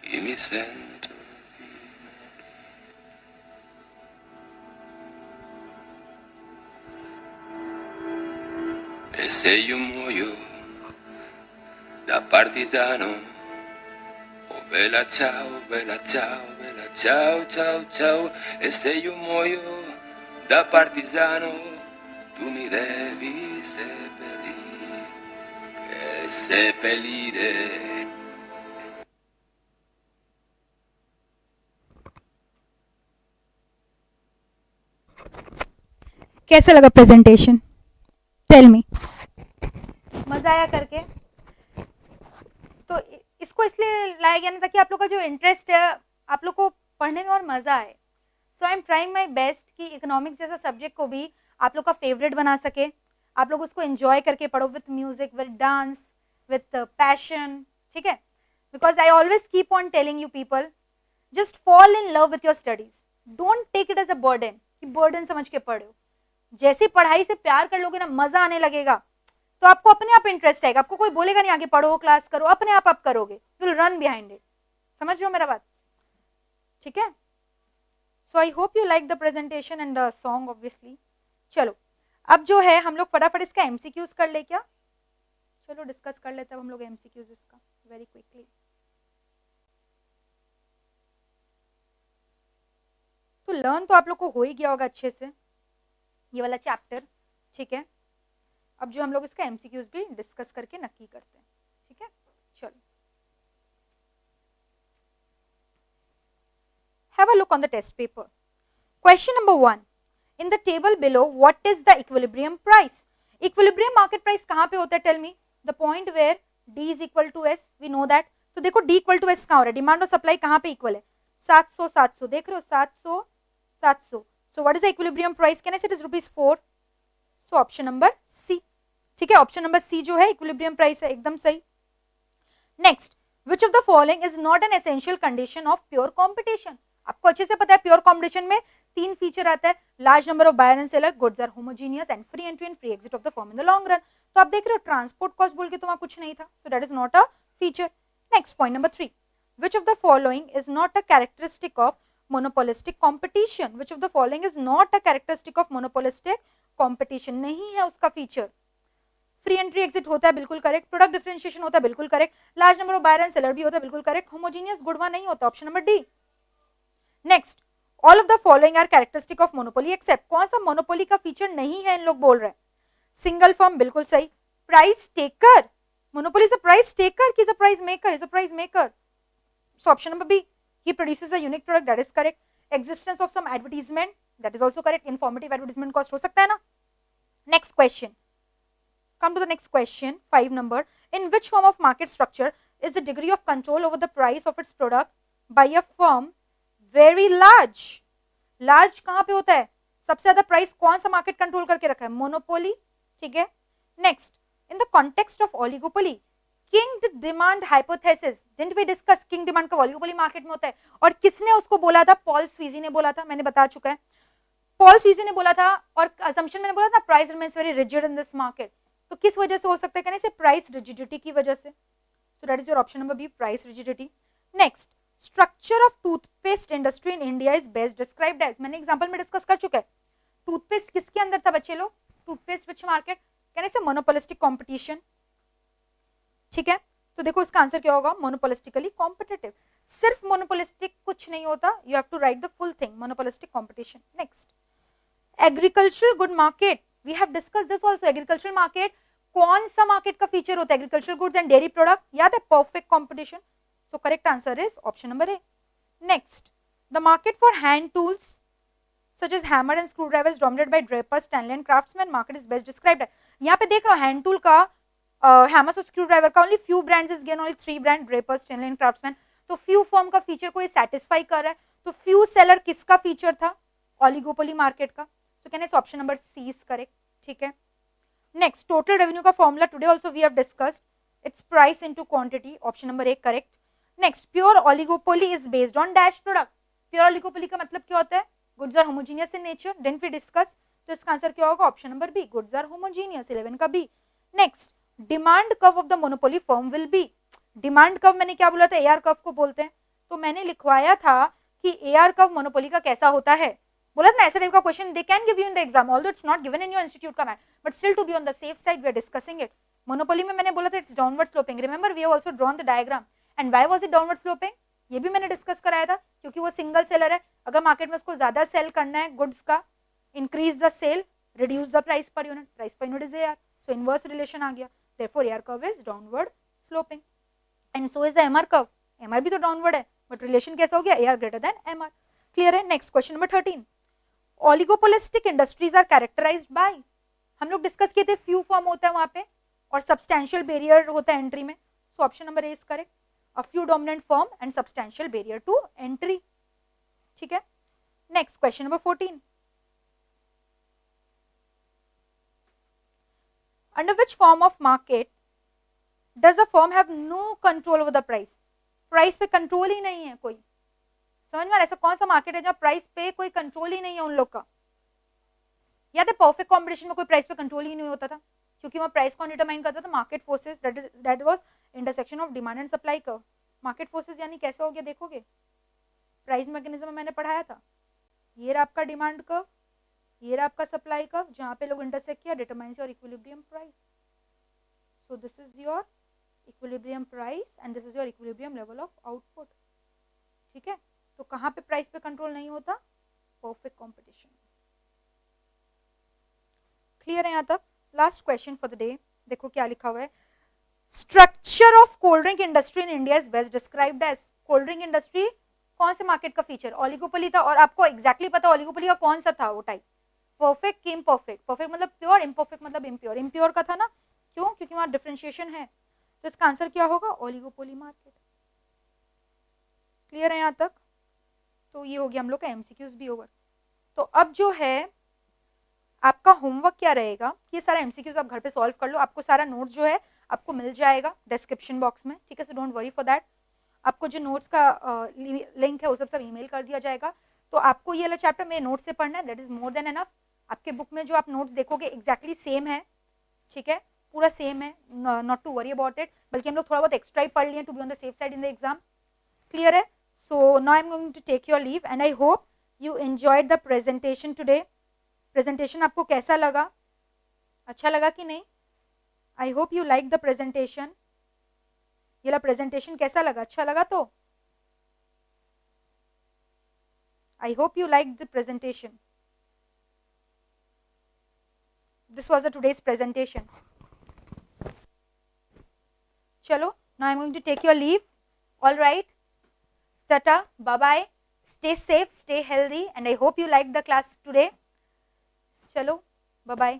Io mi sento di morire. E se io muoio da partigiano, oh bella ciao, bella ciao, bella ciao, ciao, ciao. E se io muoio da partigiano, tu mi devi seppellire. कैसा लगा presentation? Tell me. मजा आया करके? तो इसको इसलिए लाया गया ना ताकि आप लोग का जो इंटरेस्ट है आप लोग को पढ़ने में और मजा आए। So I am trying my best कि इकोनॉमिक्स जैसा सब्जेक्ट को भी आप लोग का फेवरेट बना सके, आप लोग उसको एंजॉय करके पढ़ो with music, with dance, with passion, ठीक है? Because I always keep on telling you people, just fall in love with your studies, don't take it as a burden कि बर्डन समझ के पढ़ो। जैसे पढ़ाई से प्यार कर लोगे ना, मजा आने लगेगा, तो आपको अपने आप इंटरेस्ट आएगा, आपको कोई बोलेगा नहीं आगे पढ़ो, क्लास करो, अपने आप करोगे, you will run behind it. समझ रहे हो मेरा बात? ठीक है? So I hope you like the presentation and the song obviously. चलो अब जो है हम लोग फटाफट इसका एमसीक्यूज कर ले क्या? चलो डिस्कस कर लेते हैं हम लोग एमसीक्यूज इसका वेरी क्विकली। तो लर्न तो आप लोग को हो ही गया होगा अच्छे से ये वाला चैप्टर, ठीक है? अब जो हम लोग इसका एमसीक्यूज भी डिस्कस करके नक्की करते हैं, ठीक है? चलो have a look on the test paper. Question number 1, in the table below what is the equilibrium price? Equilibrium market price कहाँ पे होता है? tell me the point where D is equal to S, we know that. तो देखो D equal to S कहाँ हो रहा है? डिमांड और सप्लाई कहाँ पे इक्वल है? 700 700, देख रहे हो? 700 700. So what is the equilibrium price? Can I say it is ₹4? So option number C, ठीक है? ऑप्शन नंबर सी जो है इक्विलिब्रियम प्राइस है, एकदम सही। Next, which of the following is not an essential condition of pure competition? आपको अच्छे से पता है प्योर कॉम्पिटिशन में 3 फीचर आता है, large number of buyer and seller, goods are homogeneous and free entry and free exit of the firm in the long run. तो आप देख रहे हो ट्रांसपोर्ट कॉस्ट बोल के तो वहां कुछ नहीं था, सो that is not a feature. Next point number 3, which of the following is not a characteristic of monopolistic competition? Which of the following is not a characteristic of monopolistic competition? नहीं है उसका फीचर। फ्री एंट्री एग्जिट होता है, बिल्कुल correct. Product differentiation होता है, बिल्कुल correct. Large number of buyer and seller भी होता है, बिल्कुल करेक्ट। होमोजीनियस गुडवा नहीं होता, option number D. Next, all of the following are characteristic of monopoly except, कौन सा मोनोपोली का फीचर नहीं है इन लोग बोल रहे हैं? सिंगल फर्म, बिल्कुल सही। Price taker, monopoly is a price taker, की is a price maker? Is a price maker, so option number B, he produces a unique product, that is correct. Existence of some advertisement, that is also correct. Informative advertisement cost हो सकता है ना। Next question, come to the next question, 5 number. In which form of market structure is the degree of control over the price of its product by a firm very large? Large कहाँ पे होता है? सबसे ज्यादा price कौन सा market control करके रखा है? मोनोपोली, ठीक है? Next, in the context of oligopoly, king demand hypothesis, didn't we discuss king demand का oligopoly मार्केट में होता है, और किसने उसको बोला था? पॉल स्वीजी ने बोला था, मैंने बता चुका है। फॉल्स रीजन ने बोला था और असम्पशन मैंने बोला था price remains very rigid in this market, तो किस वजह से हो सकता है, कहने से प्राइस रिजिडिटी की वजह से. So that is your option number B, price rigidity. Next, structure of toothpaste industry in India is best described as. मैंने एग्जांपल में डिस्कस कर चुका है. टूथपेस्ट किसके अंदर था बच्चे लोग, टूथपेस्ट विच मार्केट, कहने से मोनोपोलिस्टिक कंपटीशन. ठीक है, तो देखो इसका आंसर क्या होगा, मोनोपोलिस्टिकली कॉम्पिटिटिव. सिर्फ मोनोपोलिस्टिक कुछ नहीं होता, you have to write the full thing, monopolistic competition. Next, agricultural good market, we have discuss this also. Agricultural market कौन सा मार्केट का फीचर होता है, agricultural goods and dairy product, याद है, perfect competition. So correct answer is option number A. Next, the market for hand tools such as hammer and screwdrivers dominated by drapers, Stanley and Craftsman. Market is best described. यहाँ पे देख रहे हो hand tool का, hammers और screwdriver का only few brands is given, only 3 brand, Drapers, Stanley and Craftsman. तो few firm का फीचर को ये सेटिस्फाई कर रहा है. तो फ्यू सेलर किसका फीचर था, ओलिगोपोली मार्केट का. सो कहने से option number C is correct. ठीक है, नेक्स्ट, टोटल रेवेन्यू का formula today also we have discussed, it's price into quantity, option number A correct. Next, pure oligopoly is based on dash product. Pure oligopoly का मतलब क्या होता है, goods are homogeneous in nature, didn't we discuss. तो इसका answer क्या होगा, option number B, goods are homogeneous, 11 का B. Next, demand curve of the monopoly firm will be. Demand curve मैंने क्या बोला था, एआर कर्व को बोलते हैं. तो मैंने लिखवाया था कि एआर कर्व मोनोपोली का कैसा होता है, बोला था ना ऐसे टाइप का question they can give you in the exam, although it's not given in your institute का math, but still to be on the safe side we are discussing it. Monopoly में मैंने बोला था it's downward sloping, remember we have also drawn the diagram. And why was it downward sloping, ये भी मैंने discuss कराया था, क्योंकि वो सिंगल सेलर है. अगर मार्केट में उसको ज्यादा सेल करना है गुड्स का, increase the sale, reduce the price per unit, price per unit is AR. So inverse relation आ गया, therefore AR curve is downward sloping. And so is the MR curve, MR भी तो downward है, but relation कैसा हो गया, AR greater than MR. Clear है. Next question number 13, oligopolistic industries are characterized by. हम लोग डिस्कस किए थे फ्यू फॉर्म होता है वहां पे और सब्सटैंशियल बैरियर होता है एंट्री में. सो option number A is correct, a few dominant firm and substantial barrier to entry. ठीक है, next question number 14, under which form of market does the firm have no control over the price. Price पे control ही नहीं है कोई, समझ में, ऐसा कौन सा मार्केट है जहां प्राइस पे कोई कंट्रोल ही नहीं है उन लोग का. याद है परफेक्ट कॉम्पिटिशन में कोई प्राइस पे कंट्रोल ही नहीं होता था, क्योंकि वहां प्राइस कौन डिटरमाइन करता था, market forces, that was intersection of demand and supply curve. Market forces यानी कैसा हो गया, देखोगे प्राइस मैकेनिज्म में मैंने पढ़ाया था, ये रहा आपका डिमांड कर्व, ये रहा आपका सप्लाई कर्व, जहां पे लोग इंटरसेक्ट किया, determines your equilibrium price. So this is your equilibrium price and this is your equilibrium level of output. ठीक है, तो कहां पे प्राइस पे कंट्रोल नहीं होता, परफेक्ट कॉम्पिटिशन. क्लियर है यहाँ तक. Last question for the day, देखो क्या लिखा हुआ है, structure of cold drink industry in India is best described as. Cold drink industry कौन से मार्केट का फीचर, ओलिगोपोली था, और आपको एग्जैक्टली पता ओलिगोपोली का कौन सा था वो टाइप, परफेक्ट कि इम्परफेक्ट. परफेक्ट मतलब प्योर, इम्परफेक्ट मतलब इम्प्योर. इम्प्योर का था ना, क्यों, क्योंकि वहां डिफरेंशिएशन है. तो इसका आंसर क्या होगा, ओलिगोपोली मार्केट. क्लियर है यहाँ तक. तो ये हो गया हम लोग का एमसीक्यूज भी ओवर. तो अब जो है आपका होमवर्क क्या रहेगा, ये सारा एमसीक्यूज आप घर पे सॉल्व कर लो. आपको सारा नोट्स जो है आपको मिल जाएगा डिस्क्रिप्शन बॉक्स में. ठीक है, so don't worry for that. आपको जो नोट्स का लिंक है वो सब ईमेल कर दिया जाएगा. तो आपको ये वाला चैप्टर मेरे नोट्स से पढ़ना है, that is more than enough. आपके बुक में जो आप नोट्स देखोगे एग्जैक्टली सेम है. ठीक है, पूरा सेम है, not to worry about it. बल्कि हम लोग थोड़ा बहुत एक्स्ट्रा ही पढ़ लिए to be on the safe side in the exam. Clear है. So now I am going to take your leave and I hope you enjoyed the presentation today. Presentation आपको कैसा लगा, अच्छा लगा कि नहीं, I hope you like the presentation. ये ला प्रेजेंटेशन कैसा लगा, अच्छा लगा, तो I hope you like the presentation. This was today's presentation. चलो, now I am going to take your leave. All right, tata, bye bye, stay safe, stay healthy, and I hope you like the class today. चलो, bye bye.